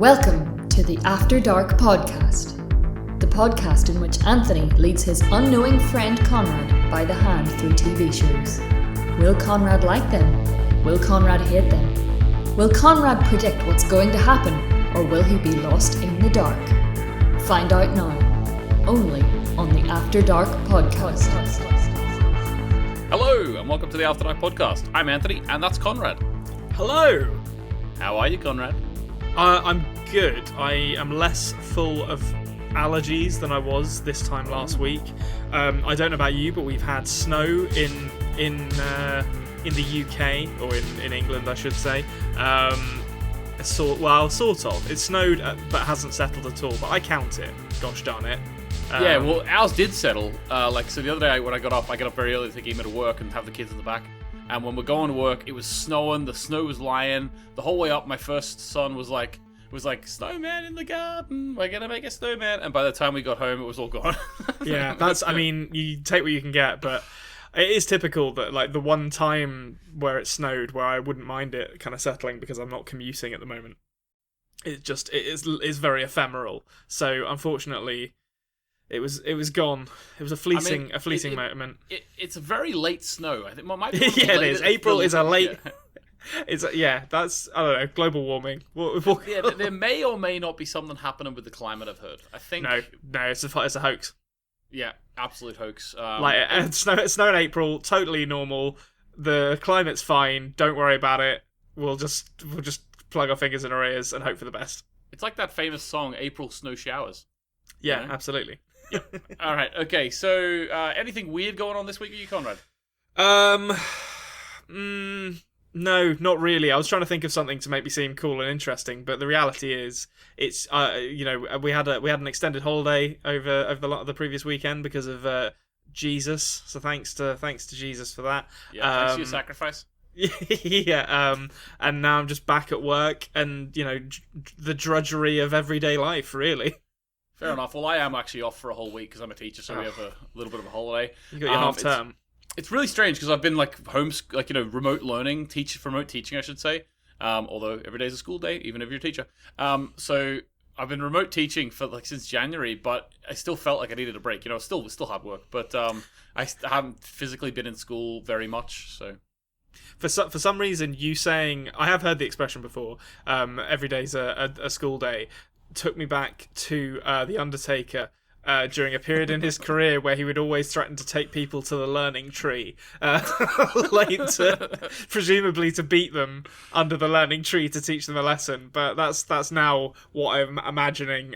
Welcome to the After Dark podcast, the podcast in which Anthony leads his unknowing friend Konrad by the hand through TV shows. Will Konrad like them? Will Konrad hate them? Will Konrad predict what's going to happen, or will he be lost in the dark? Find out now, only on the After Dark podcast. Hello, and welcome to the After Dark podcast. I'm Anthony, and that's Konrad. Hello! How are you, Konrad? I'm good. I am less full of allergies than I was this time last week. I don't know about you, but we've had snow in the UK, or in England, I should say. Sort of. It snowed, but hasn't settled at all. But I count it. Gosh darn it. Yeah, well, ours did settle. So the other day when I got up very early to take Ema to work and have the kids in the back. And when we're going to work, it was snowing. The snow was lying. The whole way up, my first son was like, snowman in the garden. We're gonna make a snowman. And by the time we got home, it was all gone. Yeah, you take what you can get, but it is typical that like the one time where it snowed, where I wouldn't mind it kind of settling because I'm not commuting at the moment. It is very ephemeral. So unfortunately, it was gone. It was a fleeting moment. It's a very late snow. I think might be yeah, it is. April is a late. Yeah. That's, I don't know, global warming. Yeah, there may or may not be something happening with the climate. I've heard. I think no, it's a hoax. Yeah, absolute hoax. Snow in April, totally normal. The climate's fine. Don't worry about it. We'll just plug our fingers in our ears and hope for the best. It's like that famous song, "April Snow Showers." Yeah, absolutely. All right. Okay. So, anything weird going on this week with you, Konrad? No, not really. I was trying to think of something to make me seem cool and interesting, but the reality is, it's we had an extended holiday over the previous weekend because of Jesus. So thanks to Jesus for that. Yeah, thanks for your sacrifice. Yeah. And now I'm just back at work, and the drudgery of everyday life, really. Fair enough. Well, I am actually off for a whole week because I'm a teacher, so we have a little bit of a holiday. You got your half term. It's really strange because I've been remote learning, remote teaching, I should say. Although every day is a school day, even if you're a teacher. So I've been remote teaching for since January, but I still felt like I needed a break. Still hard work, but I haven't physically been in school very much. So for some reason, you saying, I have heard the expression before. Every day's a school day. Took me back to The Undertaker during a period in his career where he would always threaten to take people to the learning tree, presumably to beat them under the learning tree to teach them a lesson. But that's now what I'm imagining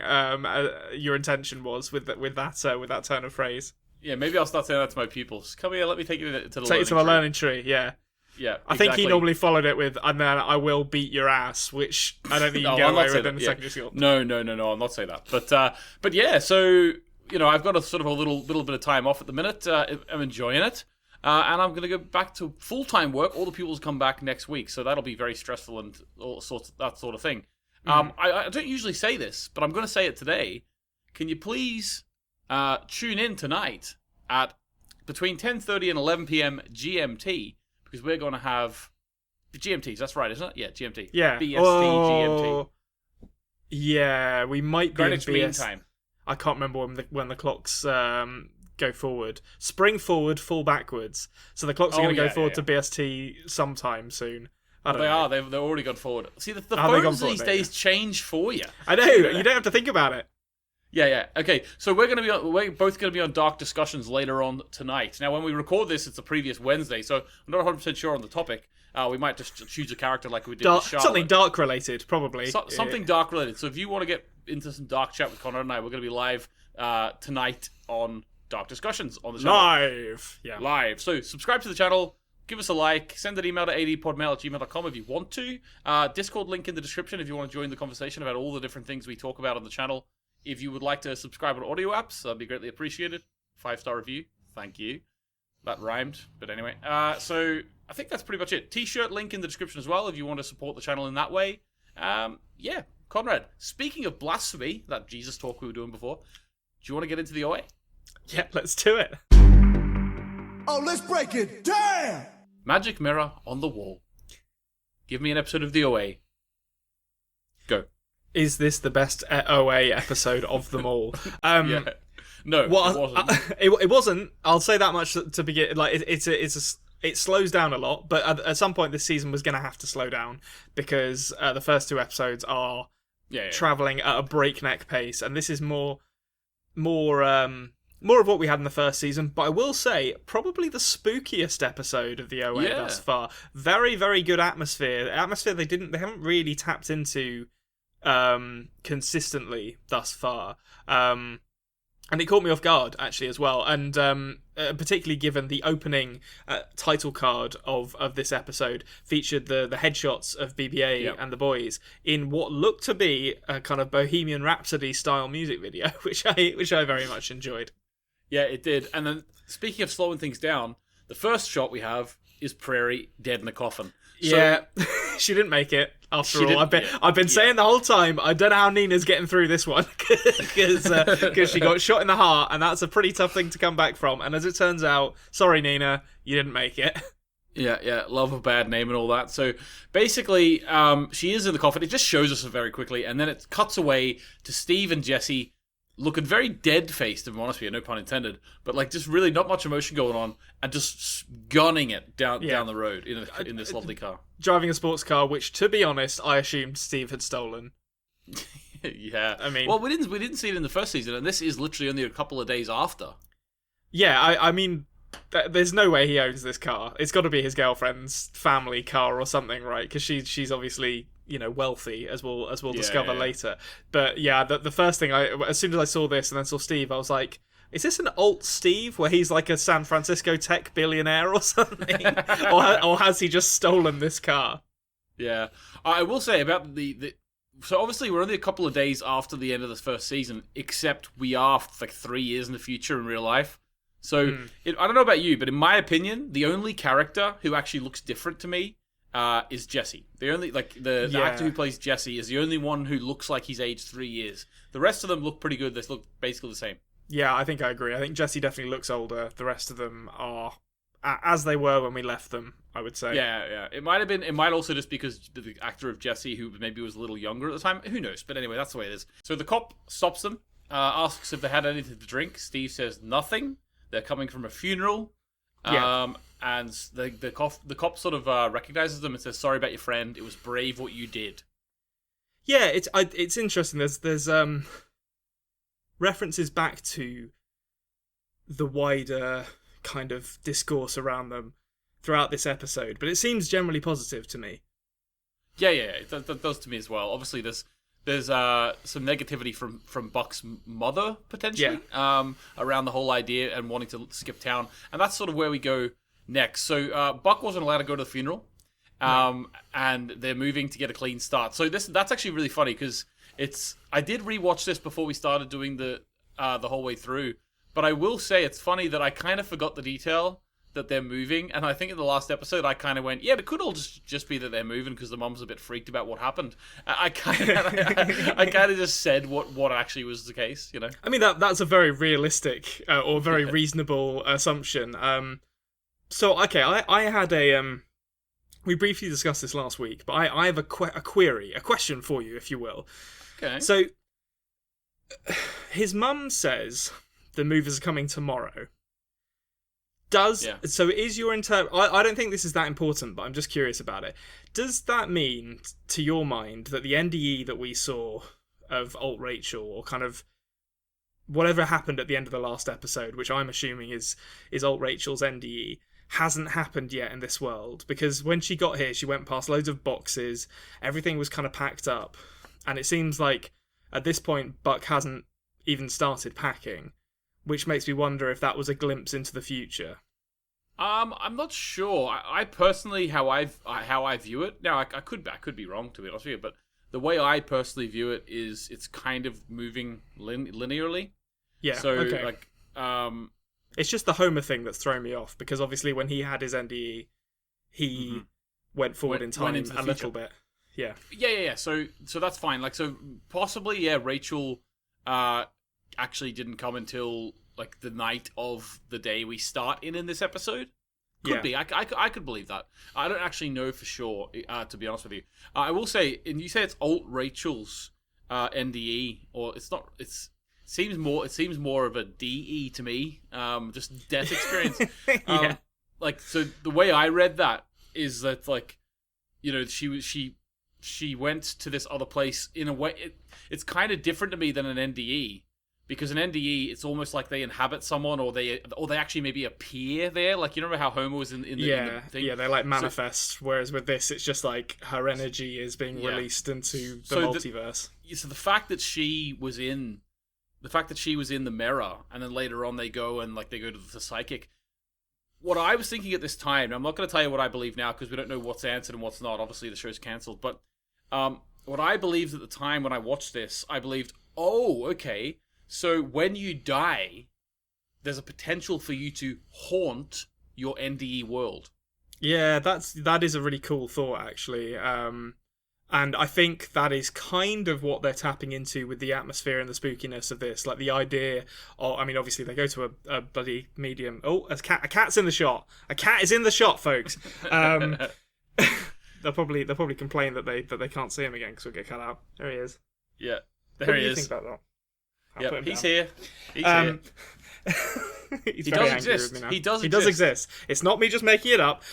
your intention was with that turn of phrase. Yeah, maybe I'll start saying that to my pupils. Come here, let me take you to the learning tree. Yeah. Yeah, I think he normally followed it with, and then I will beat your ass, which I don't think you can get away with in secondary school. No, I'll not say that. But yeah, so, I've got a little bit of time off at the minute. I'm enjoying it. And I'm going to go back to full-time work. All the pupils come back next week, so that'll be very stressful and all sorts of that sort of thing. I don't usually say this, but I'm going to say it today. Can you please tune in tonight at between 10:30 and 11 p.m. GMT, because we're going to have GMTs. That's right, isn't it? Yeah, GMT. Yeah. BST, GMT. Yeah, we might be Greenwich Mean Time. I can't remember when the clocks go forward. Spring forward, fall backwards. So the clocks are going to go forward to BST sometime soon. They are. They've already gone forward. See, the phones these days change for you. I know. You don't have to think about it. Yeah. Okay, so we're both going to be on Dark Discussions later on tonight. Now, when we record this, it's the previous Wednesday, so I'm not 100% sure on the topic. We might just choose a character like we did with Charlotte. Something dark related, probably. Something dark related. So if you want to get into some dark chat with Konrad and I, we're going to be live tonight on Dark Discussions on the channel. Live! Yeah. Live. So subscribe to the channel, give us a like, send an email to adpodmail@gmail.com if you want to. Discord link in the description if you want to join the conversation about all the different things we talk about on the channel. If you would like to subscribe on audio apps, that'd be greatly appreciated. 5-star review. Thank you. That rhymed, but anyway. So I think that's pretty much it. T-shirt link in the description as well if you want to support the channel in that way. Yeah, Konrad, speaking of blasphemy, that Jesus talk we were doing before, do you want to get into the OA? Yeah, let's do it. Oh, let's break it down! Magic mirror on the wall. Give me an episode of the OA. Go. is this the best OA episode of them all? Yeah. No, it wasn't. It wasn't. I'll say that much to begin. Like it slows down a lot, but at some point this season was going to have to slow down because the first two episodes are traveling at a breakneck pace, and this is more of what we had in the first season. But I will say, probably the spookiest episode of the OA thus far. Very, very good atmosphere. Atmosphere they haven't really tapped into consistently thus far. And it caught me off guard, actually, as well. And particularly given the opening title card of this episode featured the headshots of BB-8 and the boys in what looked to be a kind of Bohemian Rhapsody-style music video, which I very much enjoyed. Yeah, it did. And then, speaking of slowing things down, the first shot we have is Prairie dead in a coffin. So, she didn't make it. After all, I've been saying the whole time, I don't know how Nina's getting through this one because she got shot in the heart, and that's a pretty tough thing to come back from. And as it turns out, sorry Nina, you didn't make it. Yeah, love a bad name and all that. So basically, she is in the coffin. It just shows us very quickly, and then it cuts away to Steve and Jesse looking very dead-faced, if I'm honest with you, no pun intended, but like just really not much emotion going on, and just gunning it down the road in this lovely car. Driving a sports car, which, to be honest, I assumed Steve had stolen. Yeah, I mean, well, we didn't see it in the first season, and this is literally only a couple of days after. Yeah, I mean, there's no way he owns this car. It's got to be his girlfriend's family car or something, right? Because she's obviously, wealthy, as we'll discover later. But yeah, the first thing as soon as I saw this and then saw Steve, I was like, is this an alt Steve where he's like a San Francisco tech billionaire or something? or has he just stolen this car? Yeah. I will say about so obviously we're only a couple of days after the end of the first season, except we are like 3 years in the future in real life. So I don't know about you, but in my opinion, the only character who actually looks different to me is Jesse. The only the actor who plays Jesse is the only one who looks like he's aged 3 years. The rest of them look pretty good. They look basically the same. Yeah, I think I agree. I think Jesse definitely looks older. The rest of them are as they were when we left them, I would say. Yeah. It might also just because the actor of Jesse, who maybe was a little younger at the time. Who knows? But anyway, that's the way it is. So the cop stops them, asks if they had anything to drink. Steve says nothing. They're coming from a funeral. And the cop sort of recognizes them and says, "Sorry about your friend. It was brave what you did." Yeah, it's interesting. There's references back to the wider kind of discourse around them throughout this episode, but it seems generally positive to me. Yeah, that does to me as well. Obviously, there's some negativity from Buck's mother, potentially, around the whole idea and wanting to skip town. And that's sort of where we go next. So Buck wasn't allowed to go to the funeral, and they're moving to get a clean start. So that's actually really funny, because I did rewatch this before we started doing the whole way through, but I will say it's funny that I kind of forgot the detail that they're moving, and I think in the last episode I kind of went, yeah, it could all just be that they're moving because the mom's a bit freaked about what happened. I kind of just said what actually was the case, I mean that's a very realistic or very reasonable assumption. So okay, I had we briefly discussed this last week, but I have a question for you, if you will. Okay. So his mum says the movers are coming tomorrow. So is your I don't think this is that important, but I'm just curious about it. Does that mean, to your mind, that the NDE that we saw of Alt Rachel, or kind of whatever happened at the end of the last episode, which I'm assuming is Alt Rachel's NDE, hasn't happened yet in this world? Because when she got here, she went past loads of boxes, everything was kind of packed up, and it seems like at this point Buck hasn't even started packing, which makes me wonder if that was a glimpse into the future. I'm not sure. I personally, how I view it now, I could be wrong, to be honest with you, but the way I personally view it is it's kind of moving linearly. Yeah. So okay. It's just the Homer thing that's thrown me off, because obviously when he had his NDE, he went forward in time a little bit. Yeah. Yeah. So that's fine. So possibly, Rachel actually didn't come until the night of the day we start in this episode. Could be. I could believe that. I don't actually know for sure, to be honest with you. I will say, and you say it's Alt Rachel's NDE, or it's not. Seems more of a DE to me. Just death experience. Yeah. Like, so the way I read that is that, like, you know, she went to this other place in a way. It's kind of different to me than an NDE, because an NDE, it's almost like they inhabit someone, or they actually maybe appear there. Like, you remember how Homer was in the thing? Yeah, they like manifest. Whereas with this, it's just like her energy is being released into the multiverse. So the fact that she was in the mirror, and then later on they go to the psychic. What I was thinking at this time, I'm not going to tell you what I believe now because we don't know what's answered and what's not. Obviously, the show's cancelled. But what I believed at the time when I watched this, I believed, oh, okay, so when you die, there's a potential for you to haunt your NDE world. Yeah, that is a really cool thought, actually. And I think that is kind of what they're tapping into with the atmosphere and the spookiness of this. Like, the idea of, I mean, obviously they go to a bloody medium. Oh, a cat's in the shot. A cat is in the shot, folks. They'll probably complain that they can't see him again because we'll get cut out. There he is. Yeah, What do you think about that? Yeah, he's here. He's here. He does exist. He does exist. It's not me just making it up.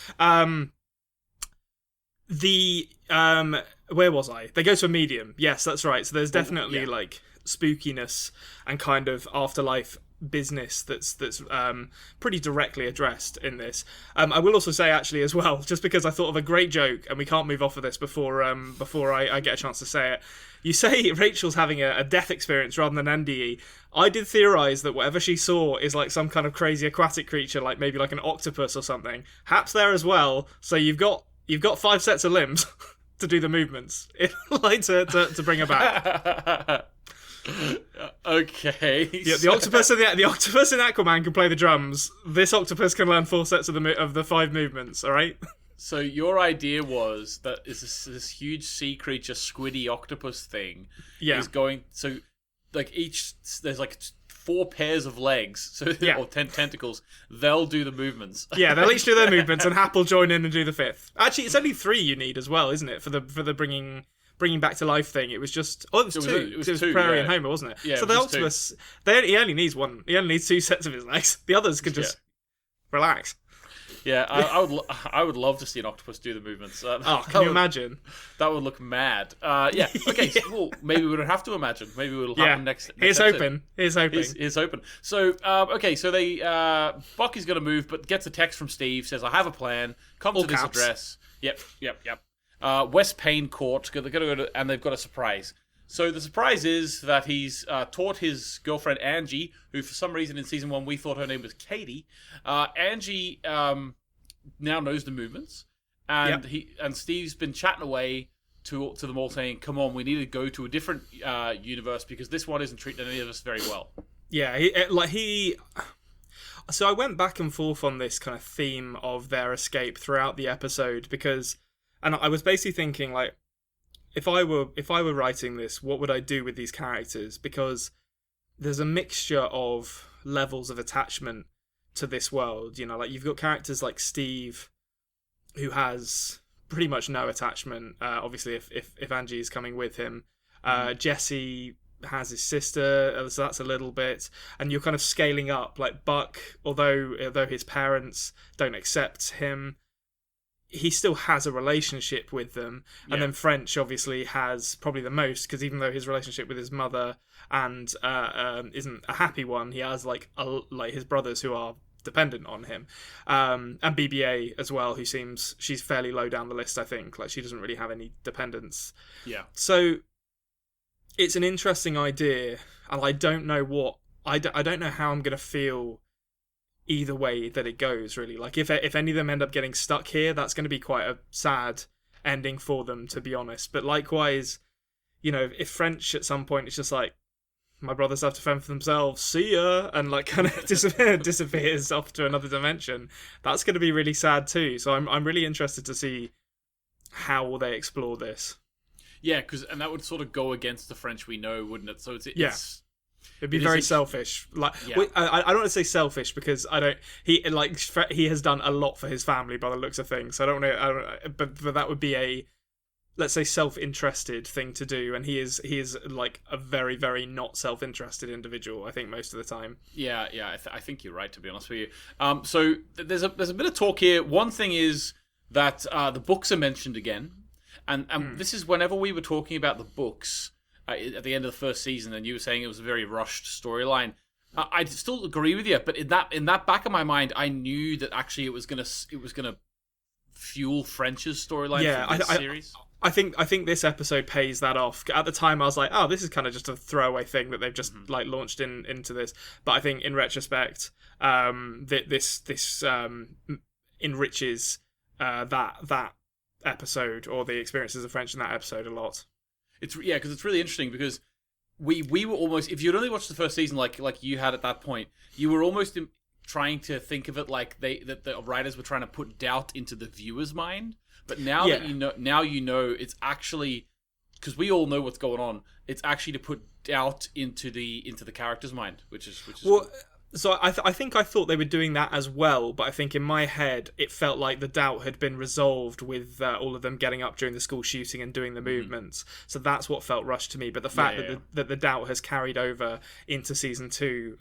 Where was I? They go to a medium. Yes, that's right. So there's definitely like spookiness and kind of afterlife business that's pretty directly addressed in this. I will also say, actually, as well, just because I thought of a great joke, and we can't move off of this before I get a chance to say it. You say Rachel's having a death experience rather than NDE. I did theorise that whatever she saw is like some kind of crazy aquatic creature, like maybe like an octopus or something. Haps there as well. So you've got 5 sets of limbs to do the movements, like to bring her back. Okay. Yeah, the octopus and Aquaman can play the drums. This octopus can learn 4 sets of the 5 movements. All right. So your idea was that is this huge sea creature, squiddy octopus thing. Yeah. Is going so like there's like 4 pairs of legs, so or 10 tentacles. They'll do the movements. Yeah, they'll each do their movements, and Hap will join in and do the 5th. Actually, it's only 3 you need as well, isn't it? For the bringing back to life thing. It was just it was 2. It was 2, Prairie and Homer, wasn't it? Yeah. So the octopus, he only needs 1. He only needs 2 sets of his legs. The others can just relax. Yeah, I would love to see an octopus do the movements. Can you imagine? That would look mad. Yeah. Okay. So, well, maybe we don't have to imagine. Maybe it'll happen next. Here's hoping. Here's hoping. Here's hoping. So, okay. So they Bucky's gonna move, but gets a text from Steve. Says, "I have a plan. Come to this address." Yep. West Payne Court. They're gonna go to, and they've got a surprise. So the surprise is that he's taught his girlfriend Angie, who for some reason in season 1 we thought her name was Katie. Angie now knows the movements, and Steve's been chatting away to them all, saying, "Come on, we need to go to a different universe because this one isn't treating any of us very well." Yeah, So I went back and forth on this kind of theme of their escape throughout the episode and I was basically thinking, like, if I were writing this, what would I do with these characters? Because there's a mixture of levels of attachment to this world. You know, like, you've got characters like Steve, who has pretty much no attachment. Obviously, if Angie is coming with him, Jesse has his sister, so that's a little bit. And you're kind of scaling up, like Buck, although his parents don't accept him, he still has a relationship with them. And then French obviously has probably the most, because even though his relationship with his mother and isn't a happy one, he has like his brothers who are dependent on him, and BB-8 as well, who she's fairly low down the list, I think. Like, she doesn't really have any dependents. Yeah. So it's an interesting idea, and I don't know I don't know how I'm going to feel either way that it goes, really. Like, if any of them end up getting stuck here, that's going to be quite a sad ending for them, to be honest. But likewise, you know, if French at some point it's just like, my brothers have to fend for themselves, see ya, and like kind of disappears off to another dimension, that's going to be really sad too. So I'm really interested to see how will they explore this. Yeah, and that would sort of go against the French we know, wouldn't it? So it'd be very selfish. Like, I don't want to say selfish because he has done a lot for his family by the looks of things. So I don't want to. But that would be let's say, self-interested thing to do, and he is like a very, very not self-interested individual, I think, most of the time. Yeah, I think you're right, to be honest with you. So there's a bit of talk here. One thing is that the books are mentioned again, and this is whenever we were talking about the books at the end of the first season, and you were saying it was a very rushed storyline. I still agree with you, but in that back of my mind, I knew that actually it was gonna fuel French's storyline for this series. I think this episode pays that off. At the time, I was like, "Oh, this is kind of just a throwaway thing that they've just like launched into this." But I think in retrospect, this enriches that episode, or the experiences of French in that episode, a lot. Because it's really interesting, because we were almost, if you'd only watched the first season like you had at that point, you were almost trying to think of it like that the writers were trying to put doubt into the viewer's mind. But now that you know, it's actually, because we all know what's going on, it's actually to put doubt into the character's mind, which is well. Cool. So I thought they were doing that as well, but I think in my head it felt like the doubt had been resolved with all of them getting up during the school shooting and doing the movements. So that's what felt rushed to me. But the fact that the doubt has carried over into season 2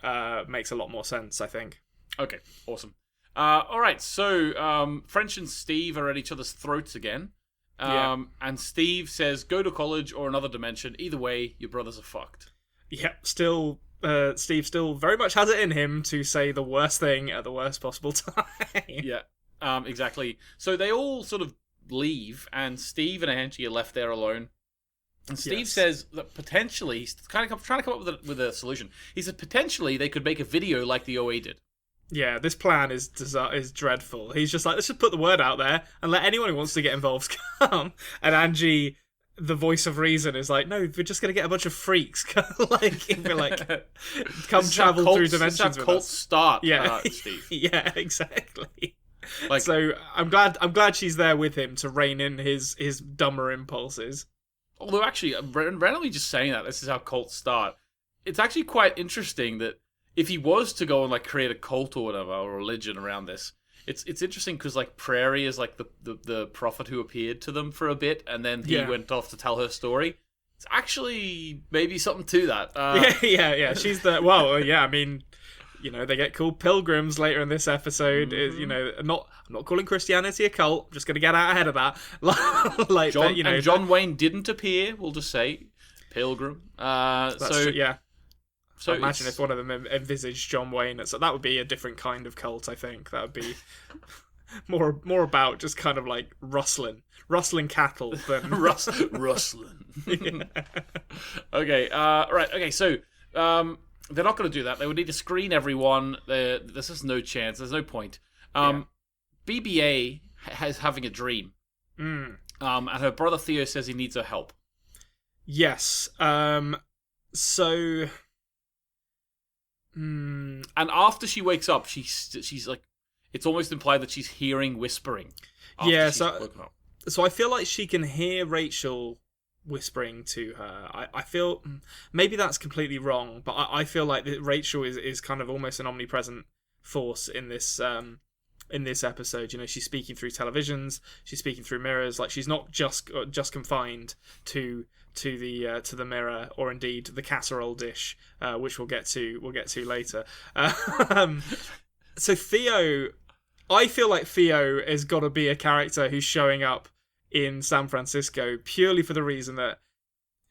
makes a lot more sense, I think. Okay, awesome. All right, so French and Steve are at each other's throats again. And Steve says, "Go to college or another dimension. Either way, your brothers are fucked." Yep, still. Steve still very much has it in him to say the worst thing at the worst possible time. Yeah, exactly. So they all sort of leave, and Steve and Angie are left there alone. And Steve says that potentially, he's kind of trying to come up with a solution. He said potentially they could make a video like the OA did. Yeah, this plan is dreadful. He's just like, let's just put the word out there and let anyone who wants to get involved come. And Angie, the voice of reason, is like, no, we're just gonna get a bunch of freaks, come travel through dimensions with us. Start, Steve. Yeah, exactly. So I'm glad she's there with him to rein in his dumber impulses. Although actually, randomly just saying that this is how cults start, it's actually quite interesting that if he was to go and like create a cult or whatever, or religion around this. It's interesting because like Prairie is like the prophet who appeared to them for a bit, and then he went off to tell her story. It's actually maybe something to that. Yeah. She's I mean, they get called pilgrims later in this episode. Mm-hmm. I'm not calling Christianity a cult. I'm just gonna get out ahead of that. John Wayne didn't appear. We'll just say pilgrim. That's true, yeah. So imagine if one of them envisaged John Wayne. So that would be a different kind of cult, I think. That would be more about just kind of like rustling cattle than rustling. Okay, right. Okay, so they're not going to do that. They would need to screen everyone. There's just no chance. There's no point. BBA is having a dream, and her brother Theo says he needs her help. Yes. So. And after she wakes up, she's like, it's almost implied that she's hearing whispering. Yeah, so I feel like she can hear Rachel whispering to her. I feel maybe that's completely wrong, but I feel like that Rachel is kind of almost an omnipresent force in this episode. She's speaking through televisions, she's speaking through mirrors. Like, she's not just confined to the mirror, or indeed the casserole dish, which we'll get to later. So Theo, I feel like Theo has got to be a character who's showing up in San Francisco purely for the reason that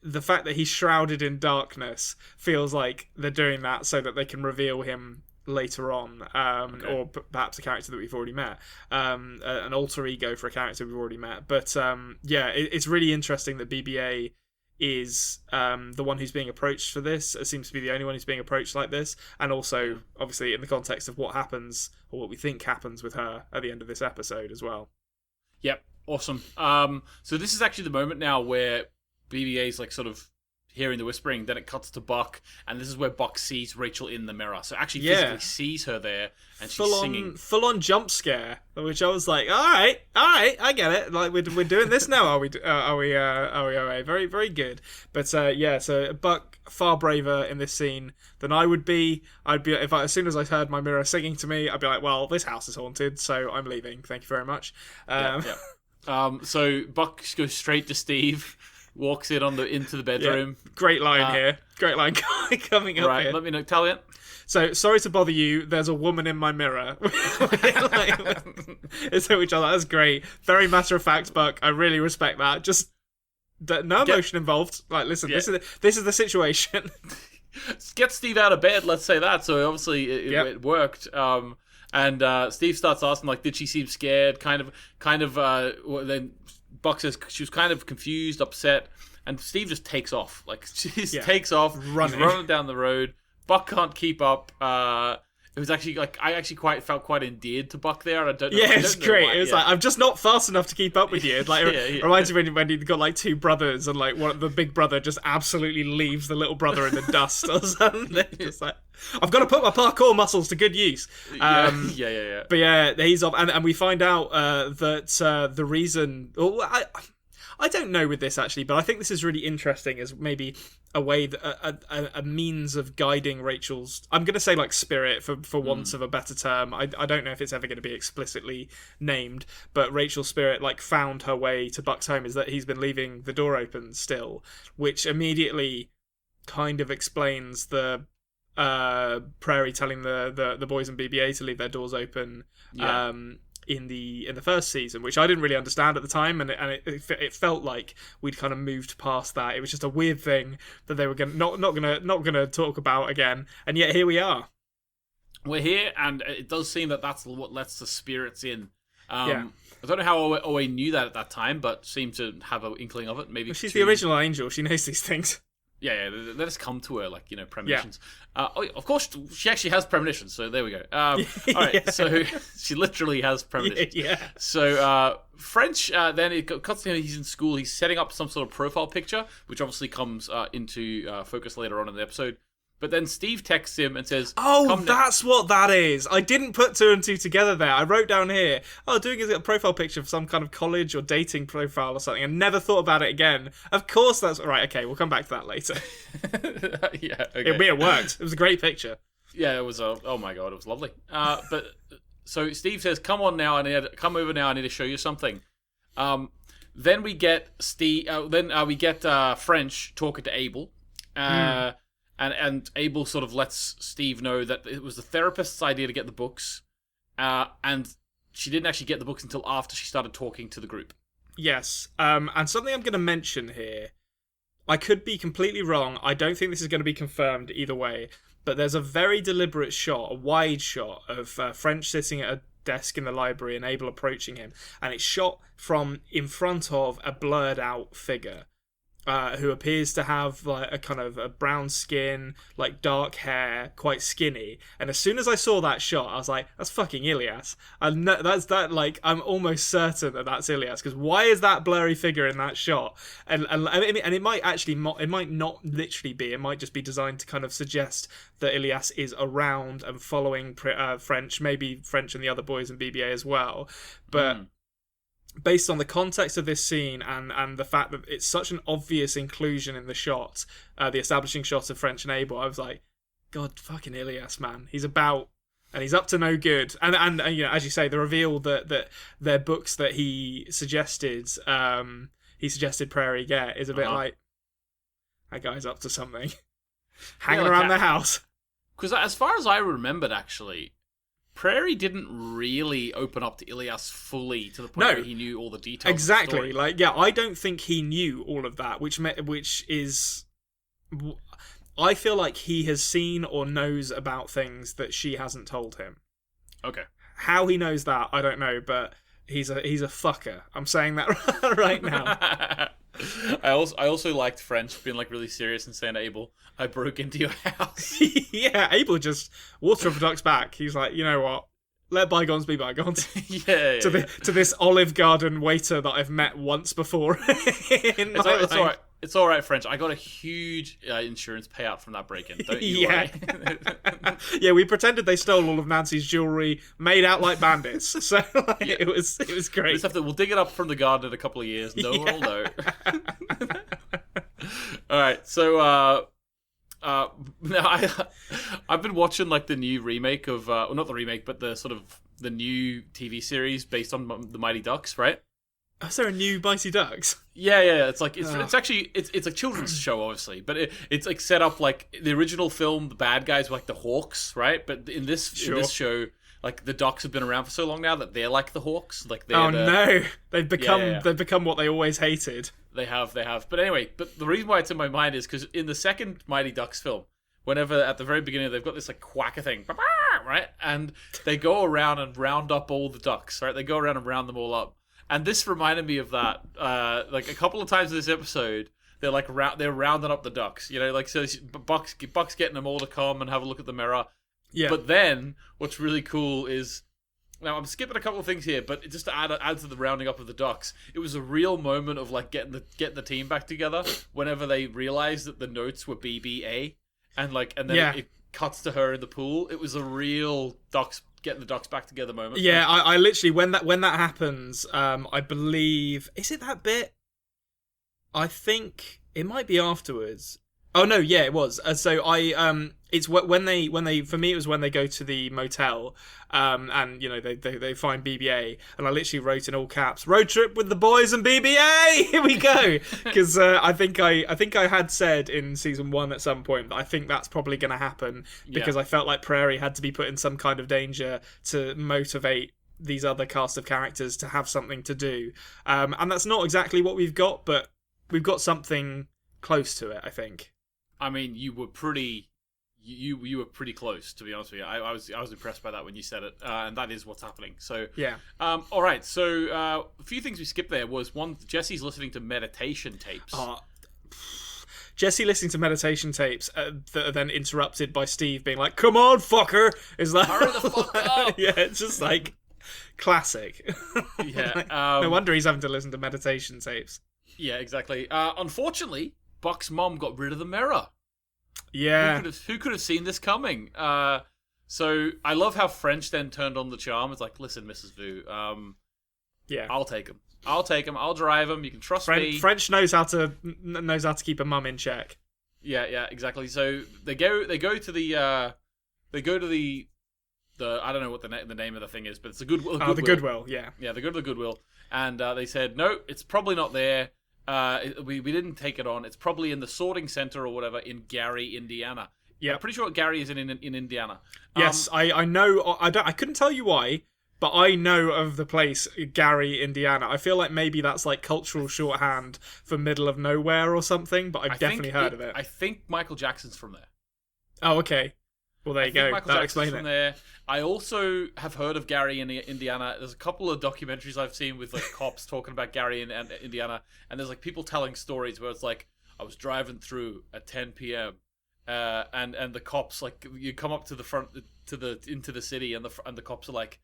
the fact that he's shrouded in darkness feels like they're doing that so that they can reveal him later on, or perhaps a character that we've already met, an alter ego for a character we've already met. But it's really interesting that BBA is the one who's being approached for this. It seems to be the only one who's being approached like this, and also obviously in the context of what happens, or what we think happens with her at the end of this episode as well. Yep, awesome. So this is actually the moment now where BBA's like sort of hearing the whispering, then it cuts to Buck, and this is where Buck sees Rachel in the mirror. So actually physically sees her there, and she's singing. Full on jump scare, which I was like, all right, I get it. Like, we're doing this now, are we? Very, very good. But so Buck far braver in this scene than I would be. As soon as I heard my mirror singing to me, I'd be like, well, this house is haunted, so I'm leaving. Thank you very much. So Buck goes straight to Steve, walks into the bedroom. Yeah. Great line here. Great line coming up Right, here. let me know. Tell you. So, sorry to bother you, there's a woman in my mirror. It's so each other. That's great. Very matter of fact, Buck. I really respect that. Just no emotion involved. Like, listen, this is the situation. Get Steve out of bed, let's say that. So obviously it worked. And Steve starts asking, like, did she seem scared? Then Buck says she was kind of confused, upset. And Steve just takes off. Like, she takes off. Running. He's running down the road. Buck can't keep up. It was actually like I felt quite endeared to Buck there. I don't know. Yeah, I it's don't know great. why. It was like, I'm just not fast enough to keep up with you. Like, it reminds me when you've got like two brothers and like the big brother just absolutely leaves the little brother in the dust or something. It's like, I've got to put my parkour muscles to good use. Yeah. But yeah, he's off, and we find out that the reason. Well, I don't know with this actually, but I think this is really interesting as maybe a way that a means of guiding Rachel's, I'm going to say like spirit for want of a better term. I don't know if it's ever going to be explicitly named, but Rachel's spirit like found her way to Buck's home is that he's been leaving the door open still, which immediately kind of explains the Prairie telling the boys in BBA to leave their doors open. In the first season, which I didn't really understand at the time, and it felt like we'd kind of moved past that. It was just a weird thing that they were not gonna talk about again, and yet here we are. We're here, and it does seem that that's what lets the spirits in. I don't know how Owe knew that at that time, but seemed to have an inkling of it. Maybe she's the original angel; she knows these things. Yeah, let us come to her, like, premonitions. Yeah. Of course, she actually has premonitions, so there we go. All right, so she literally has premonitions. Yeah. So French, then it cuts to him, he's in school, he's setting up some sort of profile picture, which obviously comes into focus later on in the episode. But then Steve texts him and says, that's what that is. I didn't put two and two together there. I wrote down here, doing a profile picture for some kind of college or dating profile or something, and never thought about it again. Of course that's... Right, okay, we'll come back to that later. Yeah, okay. It worked. It was a great picture. Yeah, it was oh my god, it was lovely. But so Steve says, come over now, I need to show you something. Then we get French talking to Abel. And Abel sort of lets Steve know that it was the therapist's idea to get the books, and she didn't actually get the books until after she started talking to the group. Yes, and something I'm going to mention here, I could be completely wrong, I don't think this is going to be confirmed either way, but there's a very deliberate shot, a wide shot of French sitting at a desk in the library and Abel approaching him, and it's shot from in front of a blurred out figure. Who appears to have like a kind of a brown skin, like dark hair, quite skinny. And as soon as I saw that shot, I was like, "That's fucking Ilias." And I'm almost certain that that's Ilias, because why is that blurry figure in that shot? And it might actually, it might not literally be. It might just be designed to kind of suggest that Ilias is around and following French, maybe French and the other boys in BBA as well, but. Based on the context of this scene and the fact that it's such an obvious inclusion in the shot, the establishing shot of French and Abel, I was like, God fucking Ilias, man. He's about, and he's up to no good. And as you say, the reveal that their books that he suggested Prairie get is a bit like, that guy's up to something. Hanging around the house. Because as far as I remembered, actually, Prairie didn't really open up to Ilias fully to the point where he knew all the details. Exactly. Of the story. I don't think he knew all of that, which is, I feel like he has seen or knows about things that she hasn't told him. Okay. How he knows that, I don't know, but he's a fucker. I'm saying that right now. I also liked French being like really serious and saying to Abel, I broke into your house. Yeah, Abel just water off a duck's back. He's like, you know what? Let bygones be bygones. To this Olive Garden waiter that I've met once before. It's all right, French. I got a huge insurance payout from that break-in. Don't you worry. Yeah, we pretended they stole all of Nancy's jewelry, made out like bandits. So it was great. We'll dig it up from the garden in a couple of years. No one will know. All right, so I've been watching like the new remake of, well, not the remake, but the sort of the new TV series based on the Mighty Ducks, right? Is there a new Mighty Ducks? Yeah. It's like it's actually it's a children's show, obviously, but it's like set up like the original film. The bad guys were like the Hawks, right? But in this show, like the Ducks have been around for so long now that they're like the Hawks. Like they're they've become what they always hated. They have. But anyway, the reason why it's in my mind is because in the second Mighty Ducks film, whenever at the very beginning they've got this like quacker thing, right, and they go around and round up all the ducks, right? They go around and round them all up. And this reminded me of that. Like a couple of times in this episode, they're like they're rounding up the ducks. You know, like so Buck's getting them all to come and have a look at the mirror. Yeah. But then what's really cool is now I'm skipping a couple of things here, but just to add to the rounding up of the ducks, it was a real moment of like getting the team back together whenever they realized that the notes were BBA, and then it cuts to her in the pool. It was a real getting the ducks back together moment. Yeah, I literally when that happens, I believe, is it that bit? I think it might be afterwards. Oh no, yeah, it was. So it's when they for me it was when they go to the motel, and you know they find BBA, and I literally wrote in all caps, "Road trip with the boys and BBA, here we go," because I think I had said in season 1 at some point that I think that's probably going to happen because I felt like Prairie had to be put in some kind of danger to motivate these other cast of characters to have something to do, and that's not exactly what we've got, but we've got something close to it, I think. I mean, you were pretty close, to be honest with you. I was impressed by that when you said it, and that is what's happening. So yeah. All right. So a few things we skipped there was one. Jesse's listening to meditation tapes. Jesse listening to meditation tapes that are then interrupted by Steve being like, "Come on, fucker!" Is that hurry the fuck up? Yeah, it's just like classic. Yeah. No wonder he's having to listen to meditation tapes. Yeah, exactly. Unfortunately, Buck's mom got rid of the mirror. Yeah. Who could have seen this coming? So I love how French then turned on the charm. It's like, listen, Mrs. Vu, yeah, I'll take him. I'll drive him. You can trust me. French knows how to keep a mum in check. Yeah, exactly. So they go to the I don't know what the name of the thing is, but it's the Goodwill. The Goodwill. Yeah, they go to the Goodwill, and they said no, it's probably not there. We didn't take it on. It's probably in the sorting center or whatever in Gary, Indiana. Yeah, I'm pretty sure Gary is in Indiana. Yes, I know. I couldn't tell you why, but I know of the place Gary, Indiana. I feel like maybe that's like cultural shorthand for middle of nowhere or something. But I've definitely heard of it. I think Michael Jackson's from there. Oh, okay. Well, there you go. That'll explain it. From there. I also have heard of Gary in Indiana. There's a couple of documentaries I've seen with like cops talking about Gary in Indiana, and there's like people telling stories where it's like, I was driving through at 10 p.m. And the cops, like, you come up to the front into the city, and the cops are like,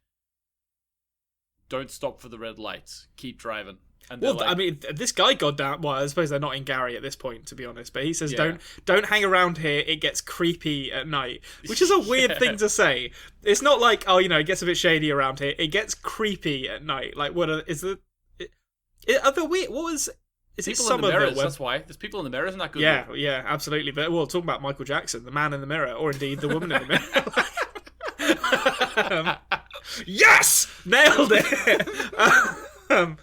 don't stop for the red lights, keep driving. And well, like, I mean, this guy got down. Well, I suppose they're not in Gary at this point, to be honest. But he says, "Don't hang around here. It gets creepy at night," which is a weird thing to say. It's not like, oh, it gets a bit shady around here. It gets creepy at night. Like, what is the? Are there weird? What was? Is it people in the mirrors? That's why there's people in the mirrors, and that good. Yeah, absolutely. But we'll talk about Michael Jackson, the man in the mirror, or indeed the woman in the mirror. Yes, nailed it. There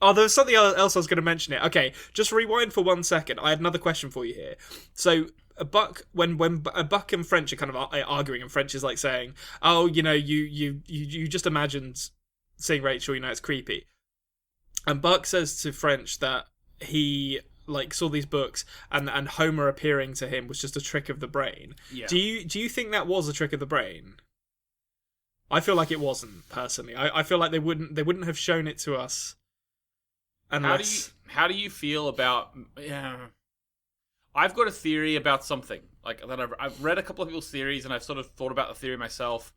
was something else I was going to mention here. Okay, just rewind for 1 second. I had another question for you here. So, Buck, when Buck and French are kind of arguing, and French is like saying, "Oh, you just imagined seeing Rachel. It's creepy." And Buck says to French that he like saw these books, and Homer appearing to him was just a trick of the brain. Yeah. Do you think that was a trick of the brain? I feel like it wasn't, personally. I feel like they wouldn't have shown it to us unless... How do you feel about... Yeah, I've got a theory about something. Like, that I've read a couple of people's theories, and I've sort of thought about the theory myself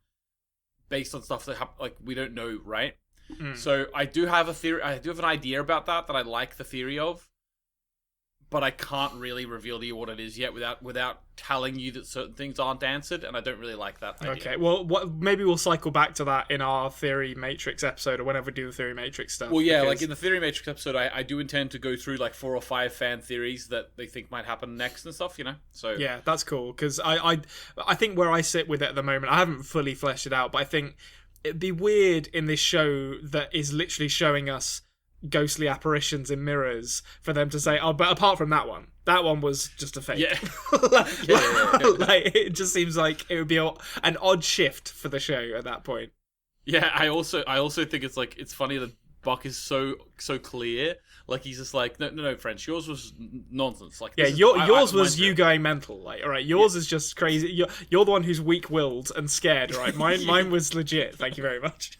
based on stuff that we don't know, right? Mm. So I do have a theory. I do have an idea about that I like the theory of. But I can't really reveal to you what it is yet without telling you that certain things aren't answered, and I don't really like that idea. Okay, well, maybe we'll cycle back to that in our Theory Matrix episode, or whenever we do the Theory Matrix stuff. Well, yeah, like in the Theory Matrix episode, I do intend to go through like 4 or 5 fan theories that they think might happen next and stuff, So yeah, that's cool, because I think where I sit with it at the moment, I haven't fully fleshed it out, but I think it'd be weird in this show that is literally showing us ghostly apparitions in mirrors for them to say, oh, but apart from that one was just a fake. Yeah. Like, it just seems like it would be an odd shift for the show at that point. Yeah, I also think it's like, it's funny that Buck is so clear. Like, he's just like, no, French, yours was nonsense. Like, yeah, yours was you going mental. Like, all right, yours is just crazy. You're the one who's weak-willed and scared. All right, mine was legit. Thank you very much.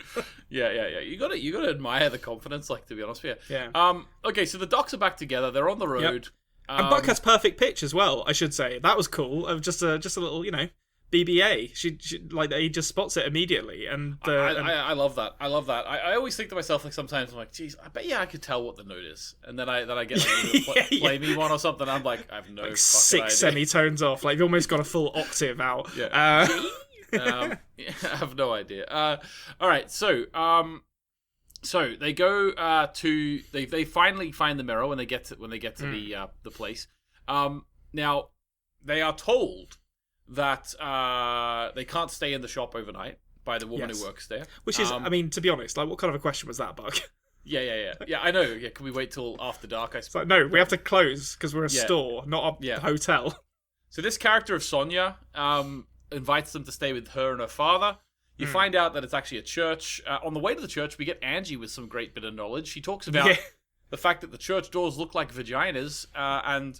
Yeah. You gotta admire the confidence. Like, to be honest with you. Yeah. Okay, so the Docs are back together. They're on the road. Yep. And Buck has perfect pitch as well. I should say that was cool. Of just a little, BBA. She like he just spots it immediately, and I love that. I always think to myself, like, sometimes I'm like, geez, I bet I could tell what the note is, and then I get like, play me one or something. I'm like, I have no fucking 6 idea. semitones off. Like, you've almost got a full octave out. Yeah. I have no idea. All right, so they go to they finally find the mirror when they get to the place. Now they are told that they can't stay in the shop overnight by the woman who works there. Which is, I mean, to be honest, like, what kind of a question was that, Buck? Yeah, I know. Yeah, can we wait till after dark? I suppose. Like, no, we have to close because we're a store, not a hotel. So this character of Sonia invites them to stay with her and her father. You find out that it's actually a church. On the way to the church, we get Angie with some great bit of knowledge. She talks about the fact that the church doors look like vaginas, and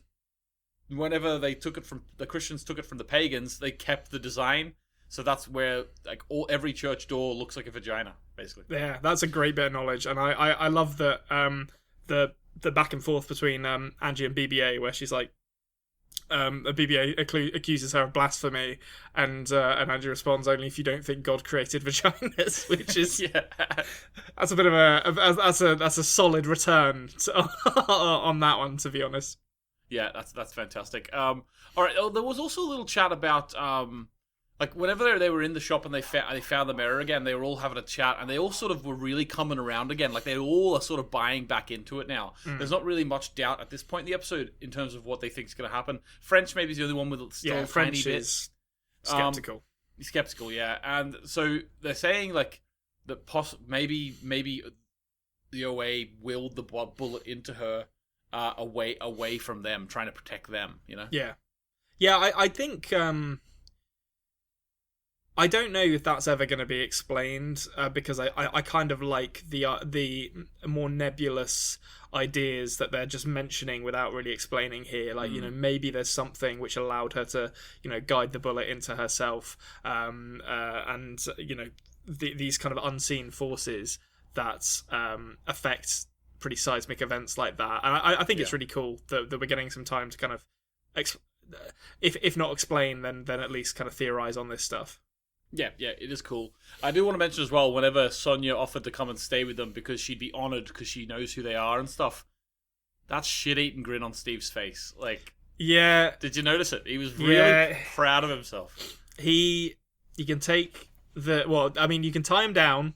whenever the Christians took it from the pagans, they kept the design. So that's where, like, every church door looks like a vagina, basically. Yeah, that's a great bit of knowledge, and I love that the back and forth between Angie and BBA, where she's like, BBA accuses her of blasphemy, and Angie responds, only if you don't think God created vaginas, which is that's a bit of that's a solid return on that one, to be honest. Yeah, that's fantastic. All right, there was also a little chat about like, whenever they were in the shop and they found the mirror again, they were all having a chat, and they all sort of were really coming around again. Like, they all are sort of buying back into it now. There's not really much doubt at this point in the episode in terms of what they think is going to happen. French maybe is the only one with still a tiny bit. Is skeptical. Skeptical, yeah. And so they're saying, like, that maybe the OA willed the bullet into her away from them, trying to protect them, Yeah, I think I don't know if that's ever going to be explained, because I kind of like the more nebulous ideas that they're just mentioning without really explaining here. Like, maybe there's something which allowed her to, guide the bullet into herself, and these kind of unseen forces that affect pretty seismic events like that. And I think it's really cool that we're getting some time to kind of, if not explain, then at least kind of theorize on this stuff. Yeah, it is cool. I do want to mention as well, whenever Sonia offered to come and stay with them because she'd be honoured because she knows who they are and stuff, that shit-eating grin on Steve's face. Like, yeah. Did you notice it? He was really proud of himself. He can take you can tie him down.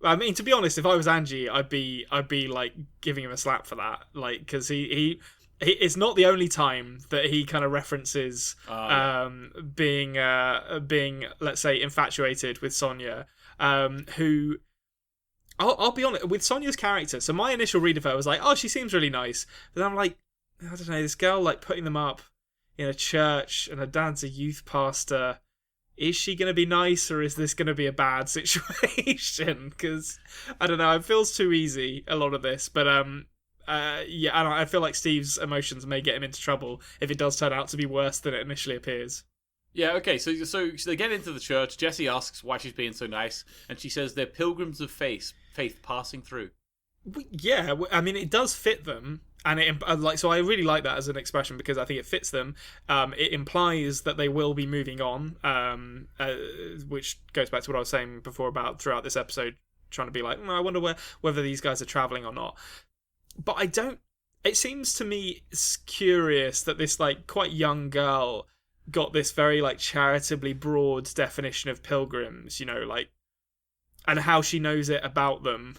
I mean, to be honest, if I was Angie, I'd be like giving him a slap for that, like, because he it's not the only time that he kind of references being let's say infatuated with Sonia, who I'll be honest with Sonia's character. So my initial read of her was like, oh, she seems really nice, but then I'm like, I don't know, this girl, like, putting them up in a church and her dad's a youth pastor. Is she going to be nice, or is this going to be a bad situation? Because, I don't know, it feels too easy, a lot of this. But, I feel like Steve's emotions may get him into trouble if it does turn out to be worse than it initially appears. Yeah, okay, so they get into the church. Jesse asks why she's being so nice, and she says they're pilgrims of faith passing through. Yeah, I mean, it does fit them. And so I really like that as an expression because I think it fits them. It implies that they will be moving on, which goes back to what I was saying before about throughout this episode, trying to be like, I wonder whether these guys are traveling or not. But I don't. It seems to me curious that this, like, quite young girl got this very, like, charitably broad definition of pilgrims, like, and how she knows it about them.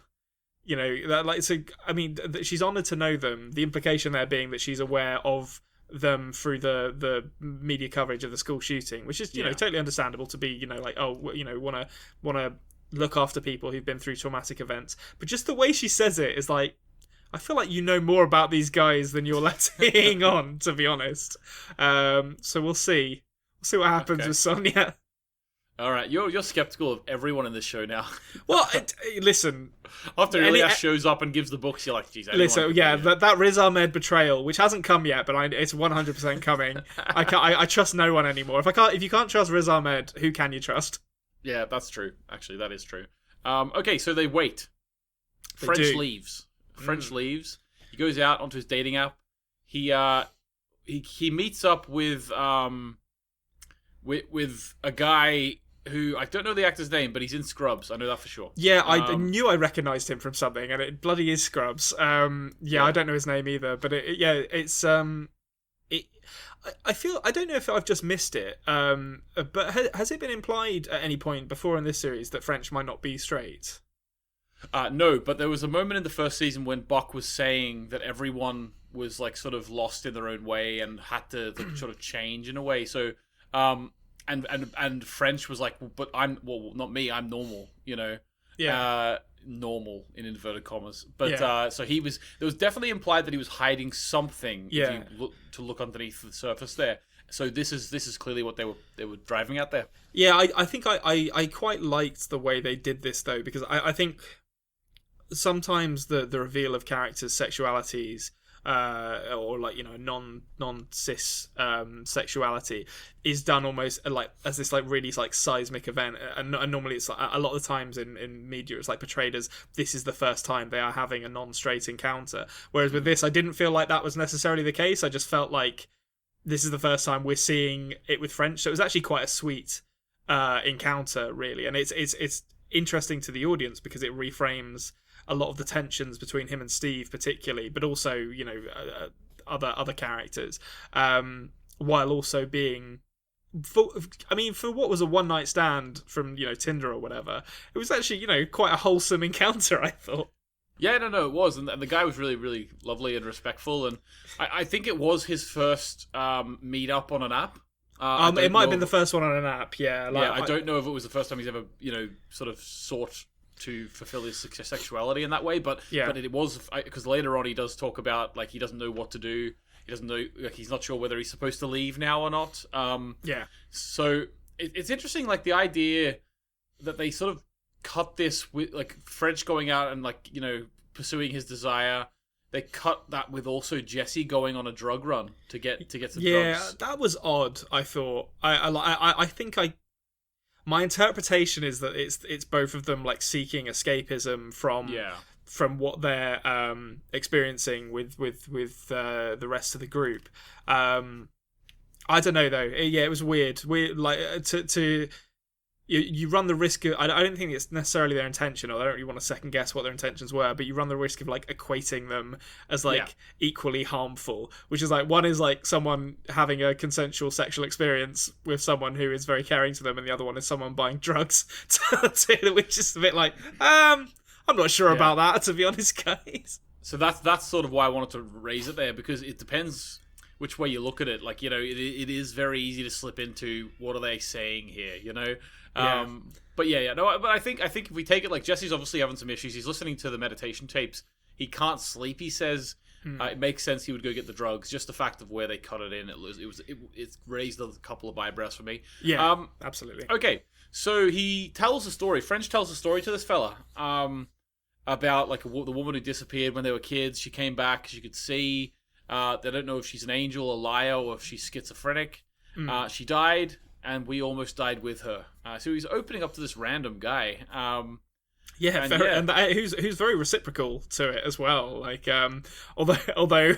That, like, so, I mean, she's honoured to know them. The implication there being that she's aware of them through the media coverage of the school shooting, which is, totally understandable to be, like, want to look after people who've been through traumatic events. But just the way she says it is like, I feel like you know more about these guys than you're letting on, to be honest. So we'll see. We'll see what happens with Sonia. All right, you're skeptical of everyone in this show now. Well, listen. After Elias shows up and gives the books, you're like, geez. Listen, yeah, that Riz Ahmed betrayal, which hasn't come yet, but it's 100% coming. I trust no one anymore. If you can't trust Riz Ahmed, who can you trust? Yeah, that's true. Actually, that is true. Okay, so they wait. French leaves. French leaves. He goes out onto his dating app. He meets up with a guy who I don't know the actor's name, but he's in Scrubs. I know that for sure. Yeah, I knew I recognised him from something, and it bloody is Scrubs. I don't know his name either, but it's I feel, I don't know if I've just missed it, but has it been implied at any point before in this series that French might not be straight? No, but there was a moment in the first season when Buck was saying that everyone was like sort of lost in their own way and had to sort of change in a way. So, and French was like, but not me, I'm normal, you know? Yeah. Normal in inverted commas, but so there was definitely implied that he was hiding something. Yeah. If you look underneath the surface there. So this is clearly what they were driving at there. Yeah, I think I quite liked the way they did this though, because I think sometimes the reveal of characters' sexualities, or like, you know, non-cis sexuality is done almost like as this like really like seismic event, and normally it's like, a lot of the times in media it's like portrayed as this is the first time they are having a non-straight encounter, whereas with this I didn't feel like that was necessarily the case. I just felt like this is the first time we're seeing it with French, so it was actually quite a sweet encounter really, and it's interesting to the audience because it reframes a lot of the tensions between him and Steve particularly, but also, you know, other characters, while also being for what was a one night stand from, you know, Tinder or whatever, it was actually, you know, quite a wholesome encounter, I thought. Yeah, no, it was, and the guy was really, really lovely and respectful, and I think it was his first meet up on an app. It might have been the first one on an app, yeah. I don't know if it was the first time he's ever, you know, sort of sought to fulfill his sexuality in that way, but it was, because later on he does talk about like he doesn't know what to do. He doesn't know, like he's not sure whether he's supposed to leave now or not. So it's interesting, like the idea that they sort of cut this with like French going out and like, you know, pursuing his desire. They cut that with also Jesse going on a drug run to get some drugs. Yeah, that was odd. I thought. I think my interpretation is that it's both of them like seeking escapism from what they're experiencing with the rest of the group. I don't know though. Yeah, it was weird. Like to you run the risk of, I don't think it's necessarily their intention, or I don't really want to second guess what their intentions were, but you run the risk of like equating them as like equally harmful, which is like, one is like someone having a consensual sexual experience with someone who is very caring to them, and the other one is someone buying drugs which is a bit like, I'm not sure about that, to be honest, guys. So that's sort of why I wanted to raise it there, because it depends which way you look at it. Like, you know, it is very easy to slip into what are they saying here, you know? But I think if we take it, like, Jesse's obviously having some issues. He's listening to the meditation tapes. He can't sleep, he says. It makes sense he would go get the drugs. Just the fact of where they cut it in, it raised a couple of eyebrows for me. Yeah, absolutely. Okay, so he tells a story. French tells a story to this fella about like the woman who disappeared when they were kids. She came back. She could see. They don't know if she's an angel, a liar, or if she's schizophrenic. She died, and we almost died with her. So he's opening up to this random guy. Who's very reciprocal to it as well. Like, although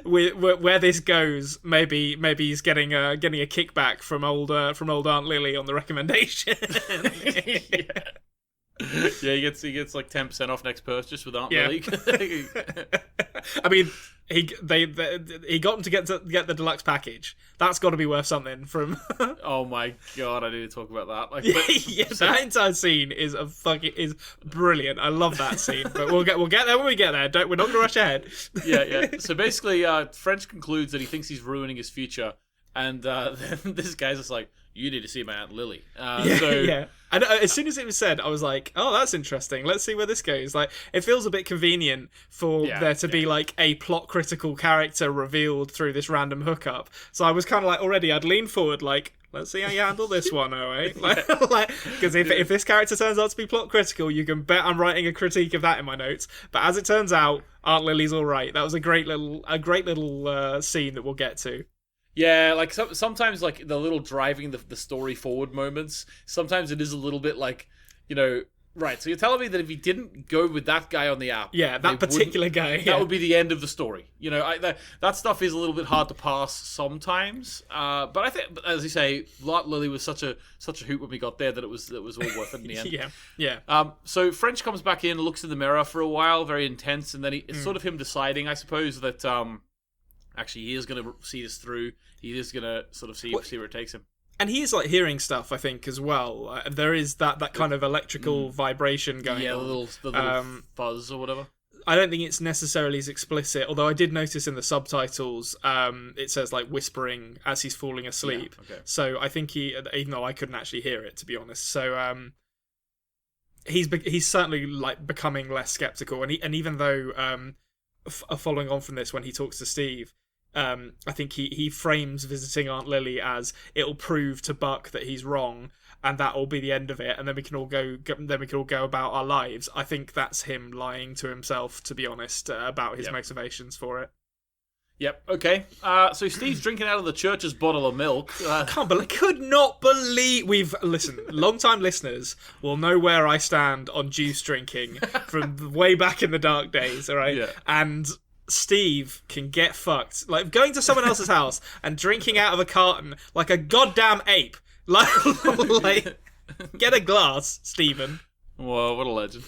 where this goes, maybe he's getting a kickback from old Aunt Lily on the recommendation. Yeah, he gets like 10% off next purchase with Aunt Lily. I mean, he got him to get the deluxe package. That's got to be worth something. From oh my god, I need to talk about that. Like, that entire scene is brilliant. I love that scene. But we'll get there when we get there. We're not going to rush ahead. Yeah. So basically, French concludes that he thinks he's ruining his future And then this guy's just like, you need to see my Aunt Lily. Yeah. And as soon as it was said, I was like, oh, that's interesting. Let's see where this goes. Like, it feels a bit convenient for there to be like a plot critical character revealed through this random hookup. So I was kind of like, already, I'd lean forward like, let's see how you handle this one, alright? Because if this character turns out to be plot critical, you can bet I'm writing a critique of that in my notes. But as it turns out, Aunt Lily's all right. That was a great little scene that we'll get to. Yeah, like sometimes like the little driving the story forward moments, sometimes it is a little bit like, right, so you're telling me that if he didn't go with that guy on the app... Yeah, that particular guy. That would be the end of the story. That stuff is a little bit hard to pass sometimes. But I think, as you say, Aunt Lily was such a hoot when we got there that it was all worth it in the end. Yeah. So French comes back in, looks in the mirror for a while, very intense, and then it's sort of him deciding, I suppose, that... actually, he is going to see this through. He is going to sort of see where it takes him. And he is like hearing stuff, I think, as well. There is that kind of electrical vibration going on. Yeah, the little fuzz or whatever. I don't think it's necessarily as explicit, although I did notice in the subtitles it says like whispering as he's falling asleep. Yeah, okay. So I think even though I couldn't actually hear it, to be honest. So he's certainly like becoming less skeptical, and even though following on from this, when he talks to Steve, I think he frames visiting Aunt Lily as it'll prove to Buck that he's wrong, and that'll be the end of it, and then we can all go about our lives. I think that's him lying to himself, to be honest, about his motivations for it. Yep. Okay. So Steve's drinking out of the church's bottle of milk. Could not believe listen. Long-time listeners will know where I stand on juice drinking from way back in the dark days. All right, and Steve can get fucked. Like going to someone else's house and drinking out of a carton like a goddamn ape. Like get a glass, Stephen. Whoa, what a legend.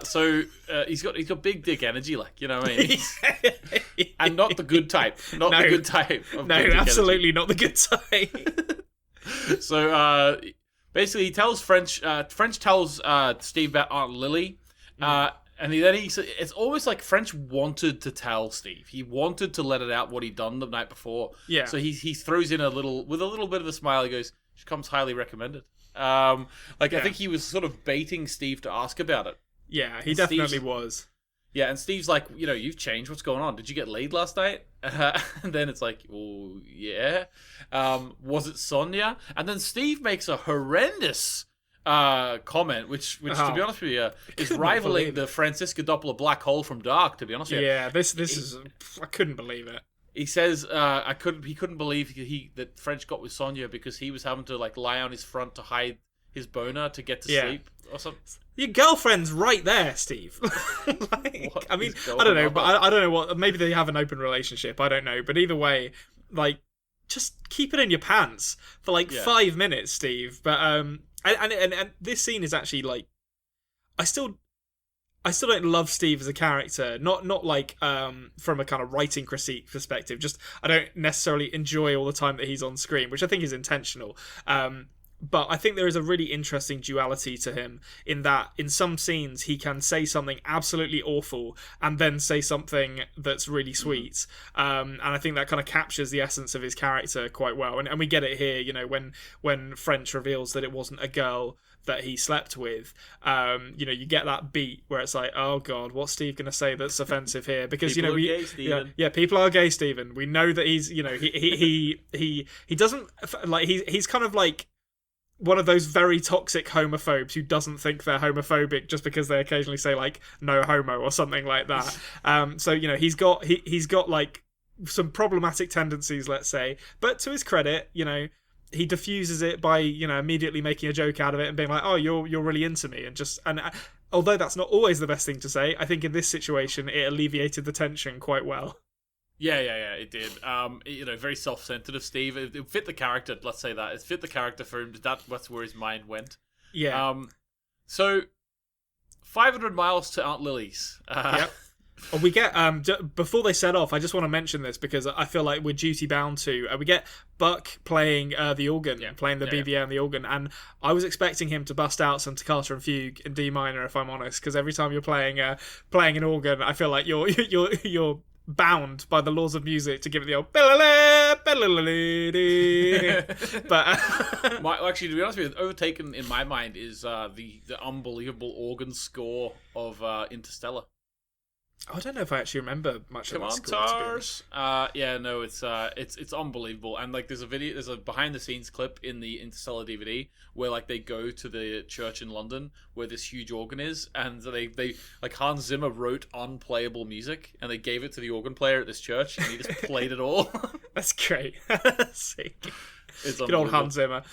So he's got big dick energy, like, you know what I mean? And not the good type. Not the good type. No, absolutely not the good type. So basically he tells French tells Steve about Aunt Lily. And then it's almost like French wanted to tell Steve. He wanted to let it out what he'd done the night before. Yeah. So he throws in with a little bit of a smile. He goes, "She comes highly recommended." I think he was sort of baiting Steve to ask about it. Yeah, he definitely was. Yeah, and Steve's like, you've changed. What's going on? Did you get laid last night? And then it's like, oh, yeah. Was it Sonia? And then Steve makes a horrendous comment, which to be honest with you, is rivaling the Franziska Doppler black hole from Dark, to be honest with you. Yeah, this is... I couldn't believe it. He says he couldn't believe that French got with Sonia because he was having to like lie on his front to hide his boner to get to sleep or something. Your girlfriend's right there, Steve. I don't know, but I don't know what. Maybe they have an open relationship. I don't know, but either way, like, just keep it in your pants for like 5 minutes, Steve. But and this scene is actually like, I still don't love Steve as a character. Not like from a kind of writing critique perspective. Just I don't necessarily enjoy all the time that he's on screen, which I think is intentional. But I think there is a really interesting duality to him in that in some scenes he can say something absolutely awful and then say something that's really sweet. And I think that kind of captures the essence of his character quite well. And we get it here, when French reveals that it wasn't a girl that he slept with. You get that beat where it's like, oh God, what's Steve going to say that's offensive here? Because people are gay, Stephen. Yeah, people are gay, Stephen. We know that he's, he doesn't like he's kind of like one of those very toxic homophobes who doesn't think they're homophobic just because they occasionally say like no homo or something like that. So he's got like some problematic tendencies, let's say, but to his credit, he diffuses it by immediately making a joke out of it and being like, oh, you're really into me, and although that's not always the best thing to say, I think in this situation it alleviated the tension quite well. Yeah, it did. Very self-centered of Steve. It fit the character. Let's say that it fit the character for him. That's where his mind went. Yeah. So 500 miles to Aunt Lily's. Yep. We get before they set off. I just want to mention this because I feel like we're duty bound to. We get Buck playing the organ, playing the BBM and the organ, and I was expecting him to bust out some Toccata and Fugue in D minor, if I'm honest, because every time you're playing an organ, I feel like you're bound by the laws of music to give it the old. But actually, to be honest with you, overtaken in my mind is the unbelievable organ score of Interstellar. I don't know if I actually remember much of that score. Come on, Tars. It's unbelievable. And like, there's a behind the scenes clip in the Interstellar DVD where like they go to the church in London where this huge organ is, and they like Hans Zimmer wrote unplayable music and they gave it to the organ player at this church and he just played it all. That's great. Sick. It's good old Hans Zimmer.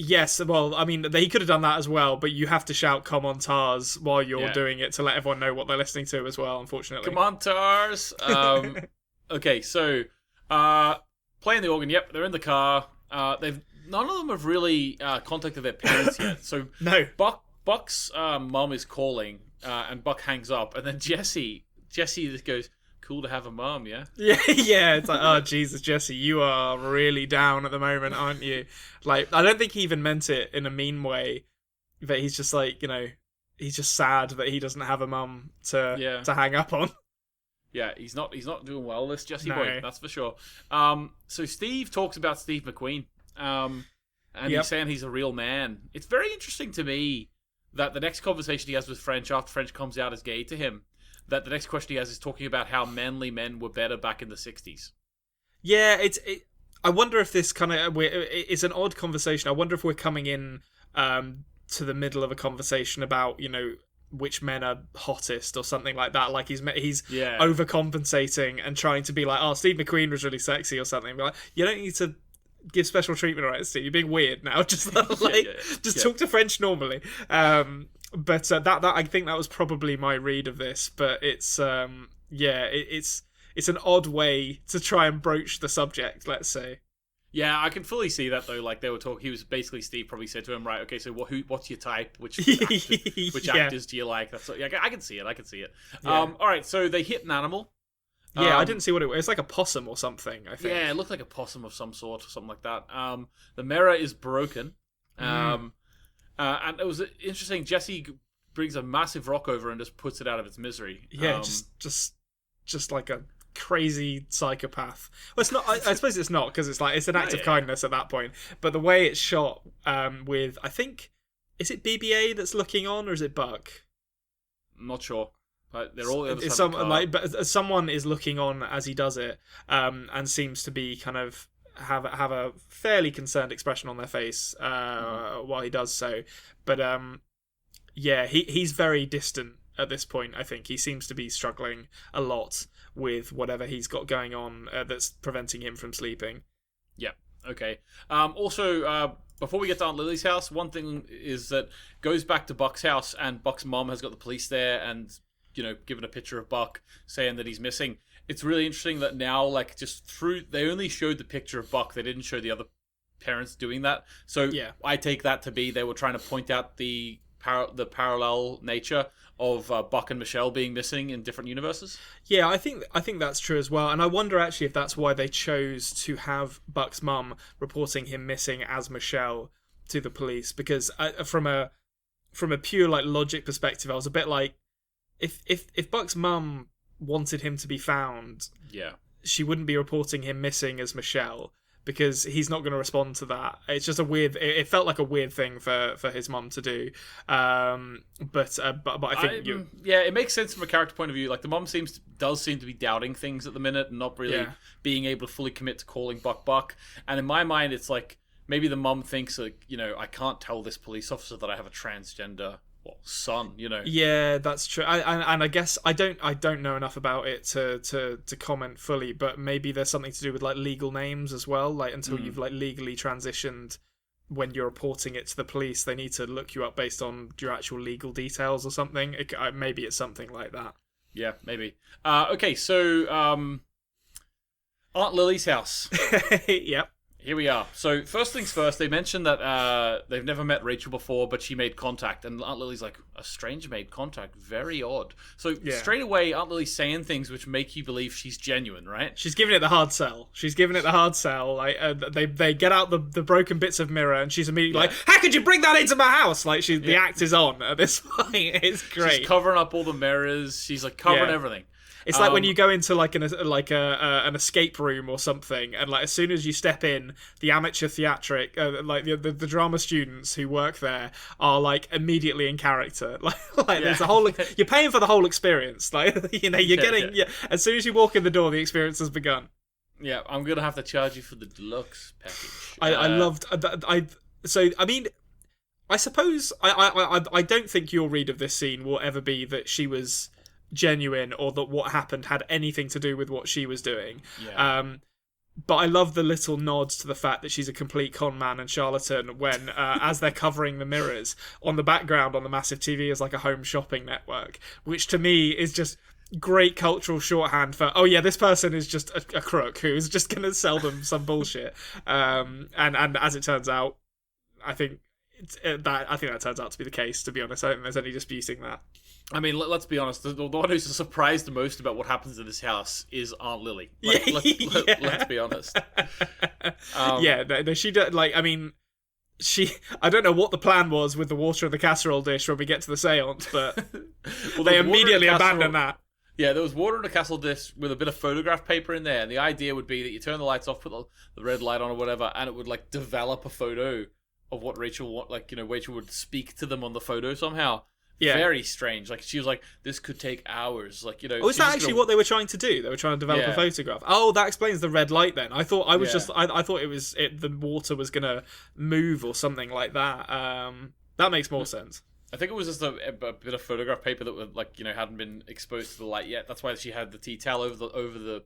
Yes, well, I mean, he could have done that as well, but you have to shout "Come on, Tars" while you're doing it to let everyone know what they're listening to as well, unfortunately. Come on, Tars! Okay, so, playing the organ, yep, they're in the car. None of them have really contacted their parents yet. So, no. Buck's mum is calling, and Buck hangs up, and then Jesse just goes, "Cool to have a mum, yeah?" Yeah, it's like, oh, Jesus, Jesse, you are really down at the moment, aren't you? Like, I don't think he even meant it in a mean way, but he's just like, he's just sad that he doesn't have a mum to hang up on. Yeah, he's not doing well, this Jesse No. boy, that's for sure. So Steve talks about Steve McQueen, and he's saying he's a real man. It's very interesting to me that the next conversation he has with French after French comes out as gay to him, that the next question he has is talking about how manly men were better back in the 60s. Yeah, I wonder if this kind of it's an odd conversation. I wonder if we're coming in to the middle of a conversation about which men are hottest or something like that. Like he's overcompensating and trying to be like, oh, Steve McQueen was really sexy or something. But like, you don't need to give special treatment, right, Steve? You're being weird now. Just talk to French normally. But that I think that was probably my read of this. But it's it's an odd way to try and broach the subject, let's say. Yeah, I can fully see that though. Like they were talking, he was basically Steve probably said to him, right? Okay, so what's your type? Which actors do you like? That's I can see it. Yeah. All right, so they hit an animal. Yeah, I didn't see what it was. It's like a possum or something, I think. Yeah, it looked like a possum of some sort or something like that. The mirror is broken. And it was interesting. Jesse brings a massive rock over and just puts it out of its misery. Yeah, just like a crazy psychopath. Well, it's not. I suppose it's not, because it's an act of kindness at that point. But the way it's shot, with, I think, is it BB-8 that's looking on, or is it Buck? I'm not sure. But they're all the other it's side of the car. but someone is looking on as he does it, and seems to be kind of have a fairly concerned expression on their face while he does so. But he's very distant at this point. I think he seems to be struggling a lot with whatever he's got going on that's preventing him from sleeping. Yeah. Okay. Also, before we get to Aunt Lily's house, one thing is that goes back to Buck's house, and Buck's mom has got the police there, and given a picture of Buck saying that he's missing. It's really interesting that now, like, they only showed the picture of Buck. They didn't show the other parents doing that. So I take that to be they were trying to point out the parallel nature of Buck and Michelle being missing in different universes. Yeah, I think that's true as well. And I wonder actually if that's why they chose to have Buck's mum reporting him missing as Michelle to the police. Because from a pure like logic perspective, I was a bit like, if Buck's mum wanted him to be found, she wouldn't be reporting him missing as Michelle, because he's not going to respond to that. It's just it felt like a weird thing for his mum to do. But I think it makes sense from a character point of view. Like the mum does seem to be doubting things at the minute and not really being able to fully commit to calling Buck. And in my mind, it's like maybe the mum thinks like, I can't tell this police officer that I have a transgender son, Yeah, that's true. And I guess I don't know enough about it to comment fully, but maybe there's something to do with like legal names as well. Like until you've like legally transitioned, when you're reporting it to the police, they need to look you up based on your actual legal details or something. Maybe it's something like that. Yeah, maybe. Okay, so Aunt Lily's house. Yep. Here we are. So first things first, they mentioned that they've never met Rachel before, but she made contact. And Aunt Lily's like, a stranger made contact? Very odd. So straight away, Aunt Lily's saying things which make you believe she's genuine, right? She's giving it the hard sell. Like, they get out the broken bits of mirror, and she's immediately like, how could you bring that into my house? Like, the act is on at this point. It's great. She's covering up all the mirrors. She's like covering everything. It's like when you go into like an escape room or something, and like as soon as you step in, the amateur theatric, like the drama students who work there are like immediately in character. Like there's a whole, you're paying for the whole experience. Like you're getting as soon as you walk in the door, the experience has begun. Yeah, I'm gonna have to charge you for the deluxe package. I loved. I mean, I suppose I don't think your read of this scene will ever be that she was genuine or that what happened had anything to do with what she was doing. Yeah. But I love the little nods to the fact that she's a complete con man and charlatan when, as they're covering the mirrors, on the background on the massive TV is like a home shopping network, which to me is just great cultural shorthand for, oh yeah, this person is just a crook who's just going to sell them some bullshit. And as it turns out, I think that turns out to be the case, to be honest. I don't think there's any disputing that. I mean, let's be honest. The one who's surprised the most about what happens in this house is Aunt Lily. Let's be honest. She does. Like, I mean, I don't know what the plan was with the water in the casserole dish when we get to the seance, but they immediately abandon that. Yeah, there was water in a casserole dish with a bit of photograph paper in there, and the idea would be that you turn the lights off, put the red light on or whatever, and it would like develop a photo of what Rachel Rachel would speak to them on the photo somehow. Yeah. Very strange. Like, she was like, this could take hours. Like, Oh, is that actually what they were trying to do? They were trying to develop a photograph. Oh, that explains the red light then. I thought I thought the water was going to move or something like that. That makes more sense. I think it was just a bit of photograph paper that hadn't been exposed to the light yet. That's why she had the tea towel over the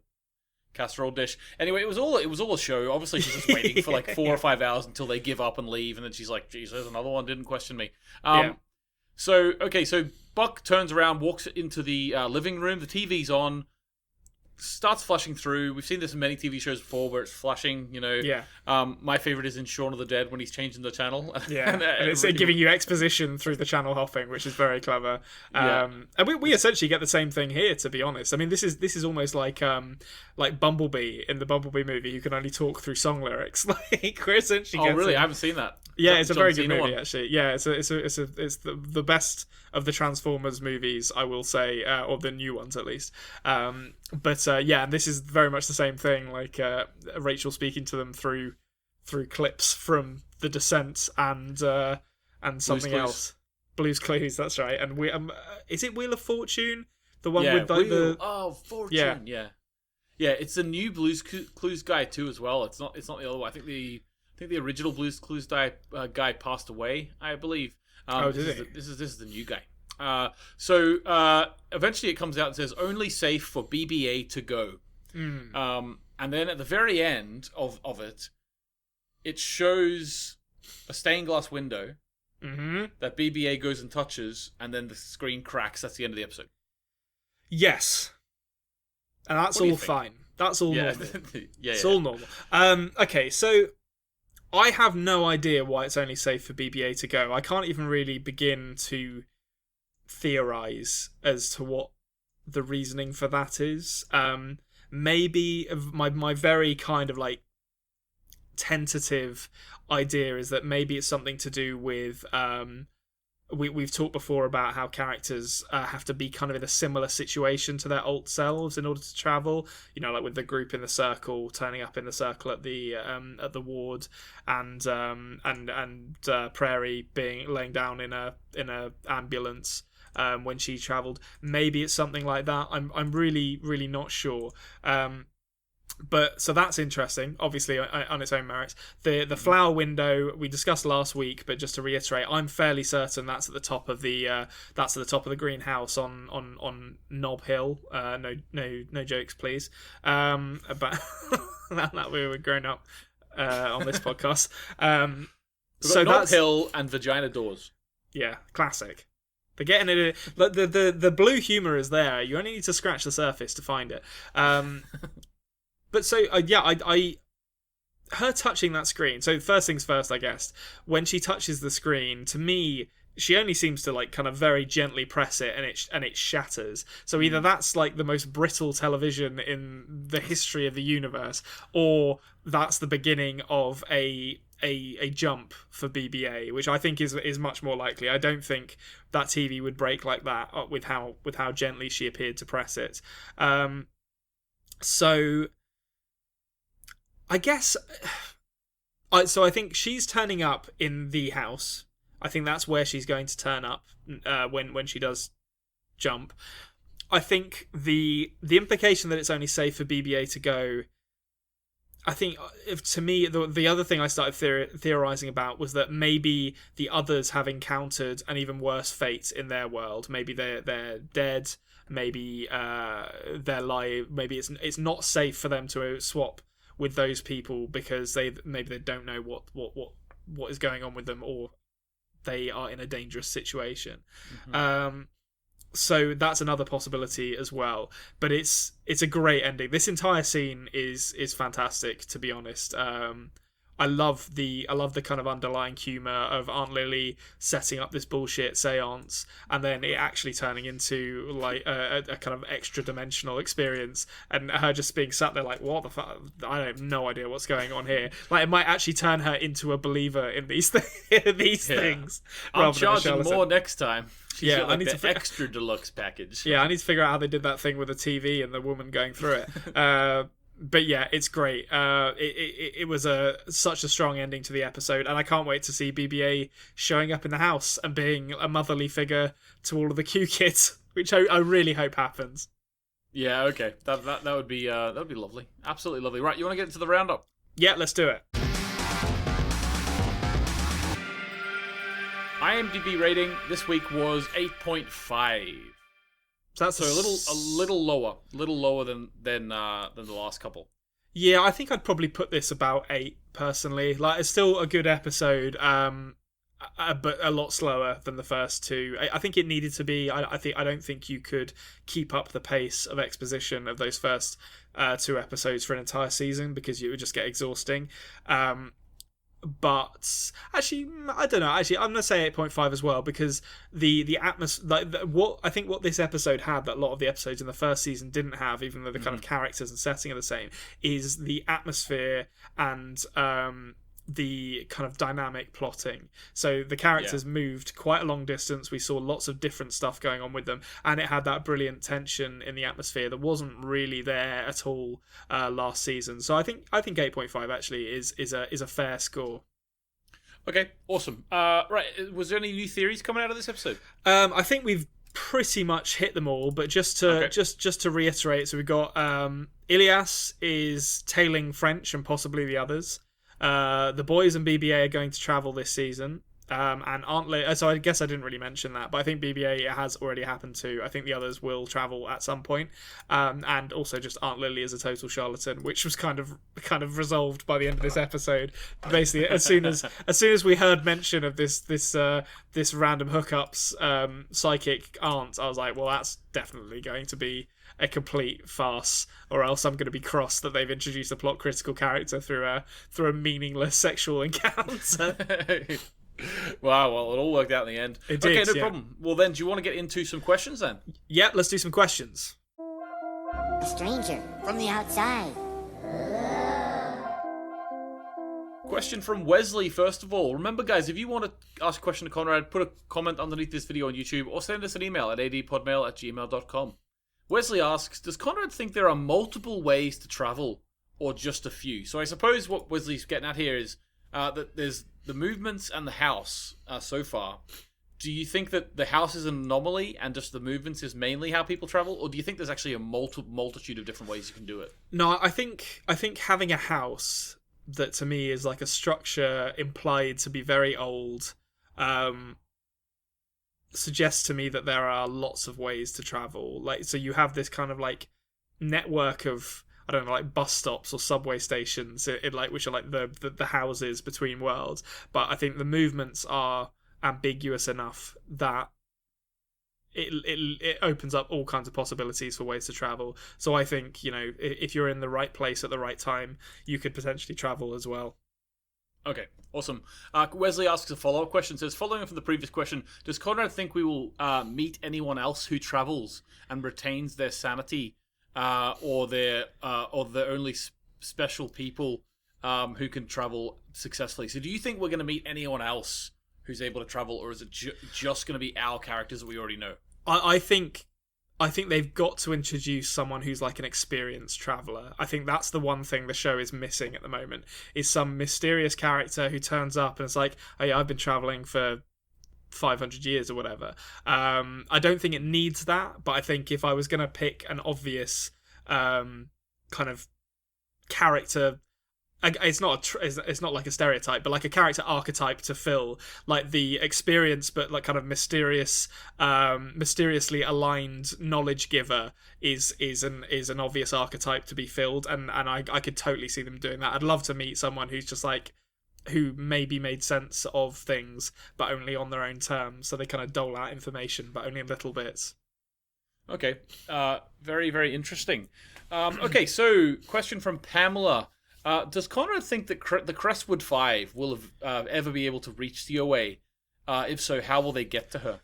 casserole dish. Anyway, it was all a show. Obviously, she's just waiting for like 4 or 5 hours until they give up and leave, and then she's like, "Geez, there's another one. Didn't question me." So Buck turns around, walks into the living room. The TV's on, starts flashing through. We've seen this in many TV shows before where it's flashing, My favorite is in Shaun of the Dead when he's changing the channel. Yeah, and it's giving you exposition through the channel hopping, which is very clever. And we essentially get the same thing here, to be honest. I mean, this is almost like Bumblebee in the Bumblebee movie, who can only talk through song lyrics. Like, we're essentially. Oh, really? I haven't seen that. Yeah, it's a very good movie, actually. Yeah, it's the best of the Transformers movies, I will say, or the new ones at least. But this is very much the same thing. Like Rachel speaking to them through clips from The Descent and something else. Blue's Clues. That's right. And is it Wheel of Fortune? The one with the Fortune. Yeah. It's the new Blue's Clues guy too as well. It's not the other one. I think the original Blue's Clues guy passed away, I believe. This is the new guy. So eventually it comes out and says only safe for BBA to go. And then at the very end of it shows a stained glass window that BBA goes and touches, and then the screen cracks. That's the end of the episode. Yes. And that's all fine. That's all normal. It's all normal. Okay, so I have no idea why it's only safe for BBA to go. I can't even really begin to theorize as to what the reasoning for that is. Maybe my very kind of like tentative idea is that maybe it's something to do with we've talked before about how characters have to be kind of in a similar situation to their alt selves in order to travel. Like with the group in the circle, turning up in the circle at the ward, and Prairie laying down in a ambulance when she travelled. Maybe it's something like that. I'm really, really not sure. But so that's interesting, obviously on its own merits. The flower window we discussed last week, but just to reiterate, I'm fairly certain that's at the top of the greenhouse on Knob Hill. No jokes, please. But that we were grown up on this podcast. So Knob Hill and vagina doors. Yeah, classic. They're getting it. The blue humour is there. You only need to scratch the surface to find it. But so, her touching that screen. So first things first, I guess, when she touches the screen, to me, she only seems to like kind of very gently press it, and it shatters. So either that's like the most brittle television in the history of the universe, or that's the beginning of a a jump for BB-8, which I think is much more likely. I don't think that TV would break like that with how gently she appeared to press it. So I guess I think she's turning up in the house. I think that's where she's going to turn up when she does jump. I think the implication that it's only safe for BB-8 to go, I think, to me, the other thing I started theorizing about was that maybe the others have encountered an even worse fate in their world. Maybe they're dead. Maybe they're live. Maybe it's not safe for them to swap with those people because they don't know what is going on with them, or they are in a dangerous situation. Mm-hmm. So that's another possibility as well. But it's a great ending. This entire scene is fantastic, to be honest. I love the kind of underlying humour of Aunt Lily setting up this bullshit seance and then it actually turning into like a kind of extra dimensional experience, and her just being sat there like, what the fuck? I have no idea what's going on here. Like, it might actually turn her into a believer in these things. I'm charging more next time. She's got, like, I need the extra deluxe package. Yeah, I need to figure out how they did that thing with the TV and the woman going through it. But yeah, it's great. It was such a strong ending to the episode, and I can't wait to see BB-8 showing up in the house and being a motherly figure to all of the Q kids, which I really hope happens. Yeah, okay, that would be lovely, absolutely lovely. Right, you want to get into the roundup? Yeah, let's do it. IMDb rating this week was 8.5. So that's a little lower than the last couple. Yeah, I think I'd probably put this about 8 personally. Like, it's still a good episode, but a lot slower than the first two. I think it needed to be. I don't think you could keep up the pace of exposition of those first 2 episodes for an entire season, because it would just get exhausting. But actually, I don't know. Actually, I'm gonna say 8.5 as well, because the atmosphere, like what this episode had that a lot of the episodes in the first season didn't have, even though the kind of characters and setting are the same, is the atmosphere and the kind of dynamic plotting. So the characters moved quite a long distance. We saw lots of different stuff going on with them, and it had that brilliant tension in the atmosphere that wasn't really there at all last season. So I think 8.5 actually is a fair score. Okay, awesome. Right, was there any new theories coming out of this episode? I think we've pretty much hit them all, but just to reiterate, so we've got Ilias is tailing French and possibly the others. The boys and BB-8 are going to travel this season. And Aunt Lily, so I guess I didn't really mention that, but I think BB-8 has already happened too. I think the others will travel at some point. And also just Aunt Lily is a total charlatan, which was kind of resolved by the end of this episode. Basically, as soon as we heard mention of this random hookups psychic aunt, I was like, well, that's definitely going to be a complete farce, or else I'm going to be cross that they've introduced a plot critical character through a meaningless sexual encounter. Wow, well, it all worked out in the end. It did, okay, no problem. Well, then, do you want to get into some questions then? Yeah, let's do some questions. A stranger from the outside. Question from Wesley, first of all. Remember, guys, if you want to ask a question to Konrad, put a comment underneath this video on YouTube, or send us an email at adpodmail@gmail.com. Wesley asks, does Konrad think there are multiple ways to travel, or just a few? So I suppose what Wesley's getting at here is that there's the movements and the house so far. Do you think that the house is an anomaly and just the movements is mainly how people travel, or do you think there's actually a multitude of different ways you can do it? No, I think having a house that to me is like a structure implied to be very old suggests to me that there are lots of ways to travel. Like, so you have this kind of like network of, I don't know, like bus stops or subway stations, which are like the houses between worlds. But I think the movements are ambiguous enough that it opens up all kinds of possibilities for ways to travel. So I think, if you're in the right place at the right time, you could potentially travel as well. Okay, awesome. Wesley asks a follow-up question. Says, following up from the previous question, does Konrad think we will meet anyone else who travels and retains their sanity, or they're only special people who can travel successfully. So do you think we're going to meet anyone else who's able to travel, or is it just going to be our characters that we already know? I think they've got to introduce someone who's like an experienced traveller. I think that's the one thing the show is missing at the moment, is some mysterious character who turns up and it's like, oh yeah, I've been travelling for 500 years or whatever. I don't think it needs that, but I think if I was going to pick an obvious kind of character, it's not like a stereotype, but like a character archetype to fill, like the experience but like kind of mysteriously aligned knowledge giver is an obvious archetype to be filled, and I could totally see them doing that. I'd love to meet someone who's just like, who maybe made sense of things but only on their own terms, so they kind of dole out information but only in little bits. Okay, very, very interesting. Okay, so question from Pamela. Does Konrad think that the Crestwood Five will ever be able to reach the OA? If so, how will they get to her?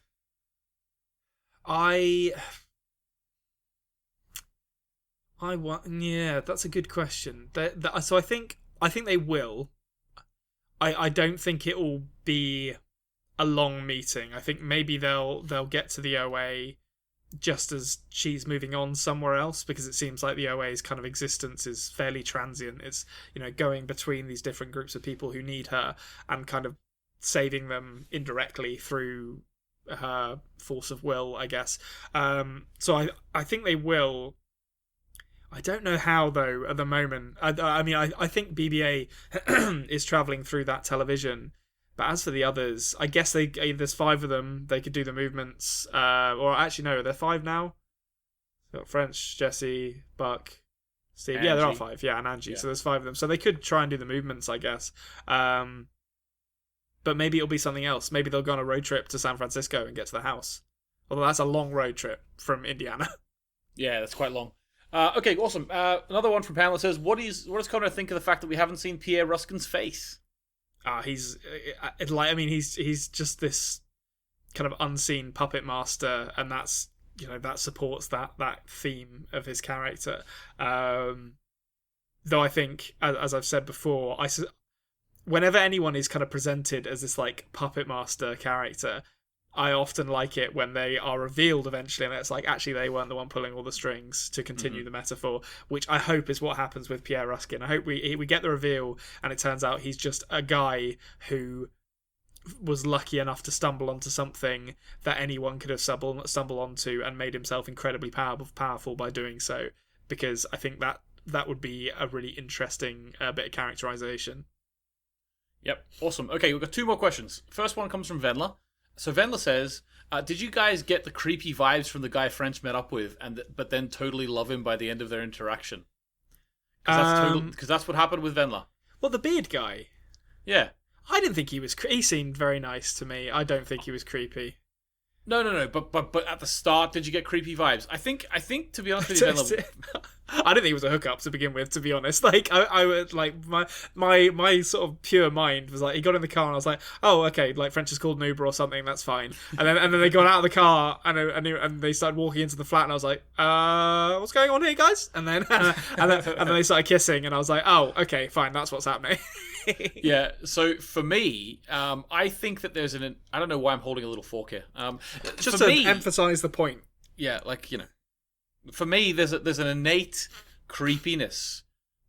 Yeah, that's a good question. So I think they will. I don't think it will be a long meeting. I think maybe they'll get to the OA just as she's moving on somewhere else, because it seems like the OA's kind of existence is fairly transient. It's, going between these different groups of people who need her and kind of saving them indirectly through her force of will, I guess. So I think they will. I don't know how, though, at the moment. I think BBA is travelling through that television. But as for the others, I guess there's 5 of them. They could do the movements. Or actually, no, they're 5 now. Got French, Jesse, Buck, Steve. Angie. Yeah, there are 5. Yeah, and Angie. Yeah. So there's 5 of them. So they could try and do the movements, I guess. But maybe it'll be something else. Maybe they'll go on a road trip to San Francisco and get to the house. Although that's a long road trip from Indiana. Yeah, that's quite long. Okay, awesome. Another one from Pamela says, what does Konrad think of the fact that we haven't seen Pierre Ruskin's face? He's just this kind of unseen puppet master, and that's, that supports that theme of his character. Though I think, as I've said before, whenever anyone is kind of presented as this like puppet master character, I often like it when they are revealed eventually, and it's like, actually, they weren't the one pulling all the strings, to continue the metaphor, which I hope is what happens with Pierre Ruskin. I hope we get the reveal, and it turns out he's just a guy who was lucky enough to stumble onto something that anyone could have stumbled onto, and made himself incredibly powerful by doing so, because I think that would be a really interesting bit of characterization. Yep, awesome. Okay, we've got 2 more questions. First one comes from Venla. So Venla says, did you guys get the creepy vibes from the guy French met up with, but then totally love him by the end of their interaction? Because that's what happened with Venla. Well, the beard guy? Yeah. I didn't think he was... He seemed very nice to me. I don't think he was creepy. No. But at the start, did you get creepy vibes? I think to be honest with you, Venla... I didn't think it was a hookup to begin with, to be honest. Like, I would, like, my sort of pure mind was like, he got in the car and I was like, oh, okay, like, French is called an Uber or something, that's fine. And then they got out of the car and they started walking into the flat, and I was like, what's going on here, guys? And then they started kissing, and I was like, oh, okay, fine, that's what's happening. Yeah, so for me, I think that there's I don't know why I'm holding a little fork here. Just to emphasise the point. Yeah, like, for me, there's an innate creepiness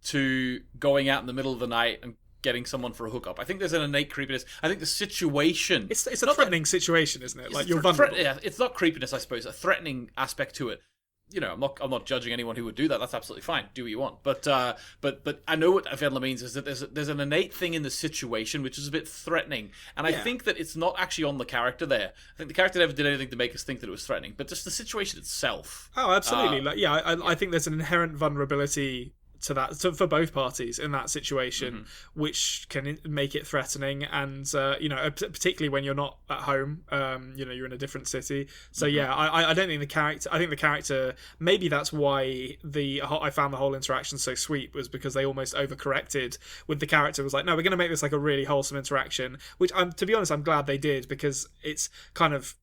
to going out in the middle of the night and getting someone for a hookup. I think there's an innate creepiness. I think the situation... It's a threatening situation, isn't it? Like, you're vulnerable. Yeah, it's not creepiness, I suppose. A threatening aspect to it. I'm not judging anyone who would do that. That's absolutely fine. Do what you want. But I know what Venla means is that there's an innate thing in the situation which is a bit threatening, and I think that it's not actually on the character there. I think the character never did anything to make us think that it was threatening, but just the situation itself. Oh, absolutely. I think there's an inherent vulnerability to that, for both parties in that situation, which can make it threatening, and particularly when you're not at home, you're in a different city. So I don't think the character. I think the character. Maybe that's why I found the whole interaction so sweet, was because they almost overcorrected with the character. It was like, no, we're going to make this like a really wholesome interaction, which to be honest, I'm glad they did, because it's kind of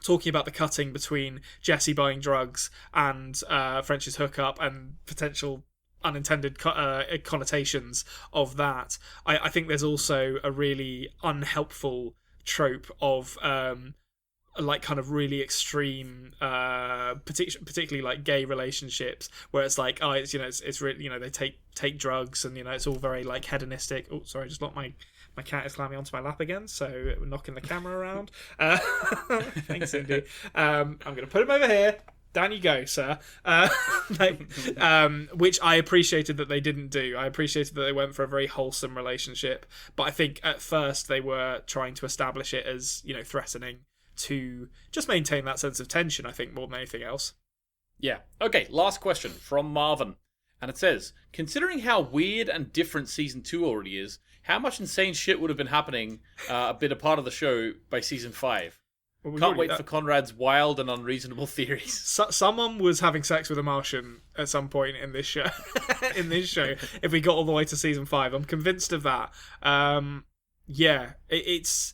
talking about the cutting between Jesse buying drugs and French's hookup and potential unintended connotations of that. I think there's also a really unhelpful trope of like kind of really extreme, particularly like gay relationships, where it's like, oh, it's it's really, they take drugs, and it's all very like hedonistic. Oh, sorry, I just locked my cat is climbing onto my lap again, so we're knocking the camera around. Thanks, Cindy. I'm going to put him over here. Down you go, sir. Which I appreciated that they didn't do. I appreciated that they went for a very wholesome relationship, but I think at first they were trying to establish it as, threatening to just maintain that sense of tension, I think, more than anything else. Yeah. Okay, last question from Marvin. And it says, considering how weird and different Season 2 already is, how much insane shit would have been happening a part of the show by Season 5? Well, Can't wait for Konrad's wild and unreasonable theories. Someone was having sex with a Martian at some point in this show. If we got all the way to Season 5, I'm convinced of that. Yeah, it's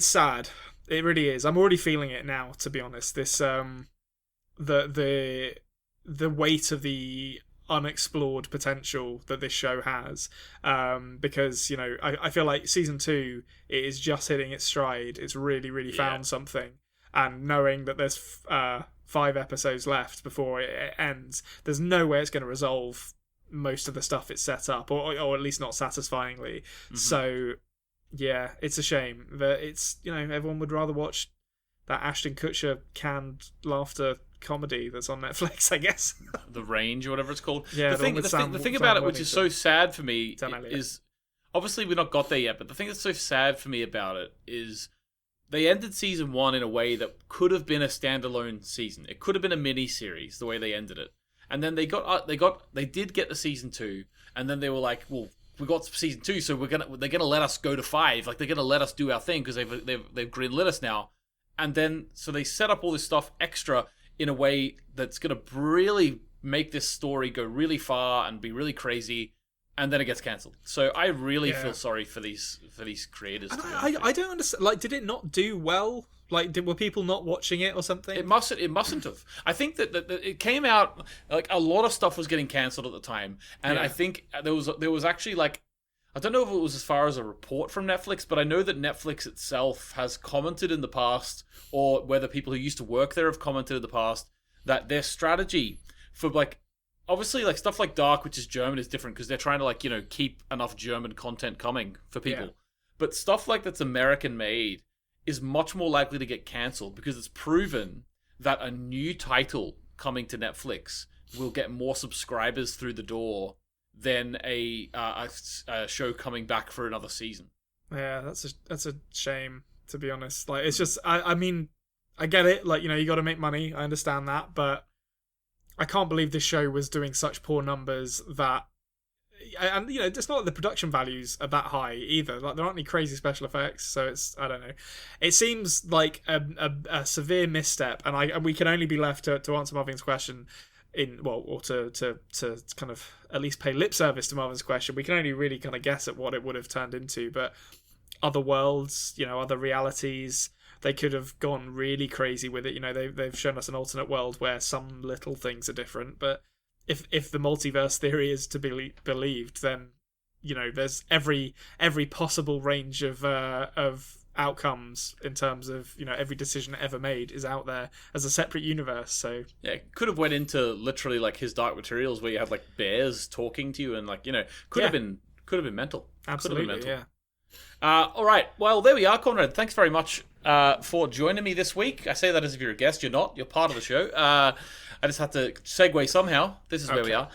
sad. It really is. I'm already feeling it now, to be honest. This the weight of the unexplored potential that this show has, because I feel like Season 2 is just hitting its stride. It's really found something, and knowing that there's 5 episodes left before it ends, there's no way it's going to resolve most of the stuff it's set up, or at least not satisfyingly. Mm-hmm. So yeah, it's a shame that it's everyone would rather watch that Ashton Kutcher canned laughter comedy that's on Netflix, I guess. The Range, or whatever it's called. Yeah, the thing about it, which is so sad for me, is obviously we've not got there yet, but the thing that's so sad for me about it is they ended Season 1 in a way that could have been a standalone season. It could have been a mini-series, the way they ended it. And then they did get the Season 2, and then they were like, well, we got Season 2, so they're gonna let us go to 5, like they're gonna let us do our thing because they've greenlit us now. And then so they set up all this stuff extra in a way that's going to really make this story go really far and be really crazy, and then it gets cancelled. So I really feel sorry for these creators. I don't understand. Like, did it not do well? Like, were people not watching it or something? It mustn't have. I think that it came out, like, a lot of stuff was getting cancelled at the time, and I think there was actually, like, I don't know if it was as far as a report from Netflix, but I know that Netflix itself has commented in the past, or whether people who used to work there have commented in the past, that their strategy for, like, obviously, like, stuff like Dark, which is German, is different because they're trying to, like, keep enough German content coming for people. Yeah. But stuff like that's American made is much more likely to get cancelled because it's proven that a new title coming to Netflix will get more subscribers through the door than a show coming back for another season. Yeah, that's a shame, to be honest. Like, it's just, I mean, I get it. Like, you got to make money. I understand that, but I can't believe this show was doing such poor numbers that, and it's not like the production values are that high either. Like, there aren't any crazy special effects, so it's, I don't know. It seems like a severe misstep, and we can only be left to answer Marvin's question. To kind of at least pay lip service to Marvin's question. We can only really kind of guess at what it would have turned into, but other worlds, other realities, they could have gone really crazy with it. They've shown us an alternate world where some little things are different, but if the multiverse theory is to be believed, then there's every possible range of outcomes in terms of every decision ever made is out there as a separate universe. So yeah, it could have went into literally like his Dark Materials, where you have like bears talking to you, and like could have been mental. Absolutely, mental. Yeah. All right, well, there we are, Konrad. Thanks very much for joining me this week. I say that as if you're a guest. You're not. You're part of the show. I just had to segue somehow. This is where we are.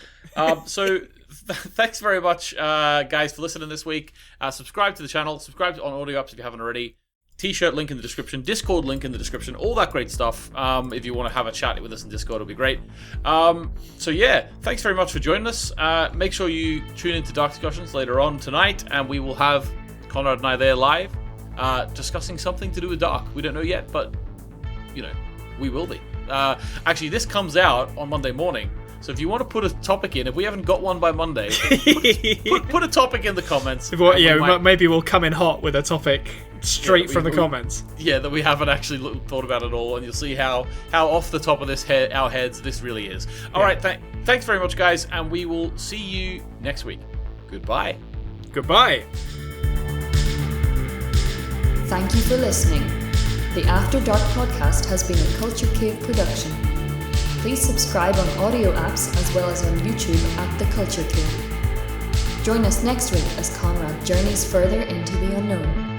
So thanks very much, guys, for listening this week. Subscribe to the channel. Subscribe on Audio Apps if you haven't already. T-shirt link in the description. Discord link in the description. All that great stuff. If you want to have a chat with us in Discord, it'll be great. So yeah, thanks very much for joining us. Make sure you tune into Dark Discussions later on tonight, and we will have Konrad and I there live, discussing something to do with Dark. We don't know yet, but we will be. Actually, this comes out on Monday morning. So if you want to put a topic in, if we haven't got one by Monday, put a topic in the comments. Maybe we'll come in hot with a topic straight from the comments. Yeah, that we haven't actually thought about at all, and you'll see how off the top of our heads this really is. All right, thanks very much, guys, and we will see you next week. Goodbye. Goodbye. Thank you for listening. The After Dark podcast has been a Culture Cave production. Please subscribe on audio apps as well as on YouTube at The Culture Cave. Join us next week as Konrad journeys further into the unknown.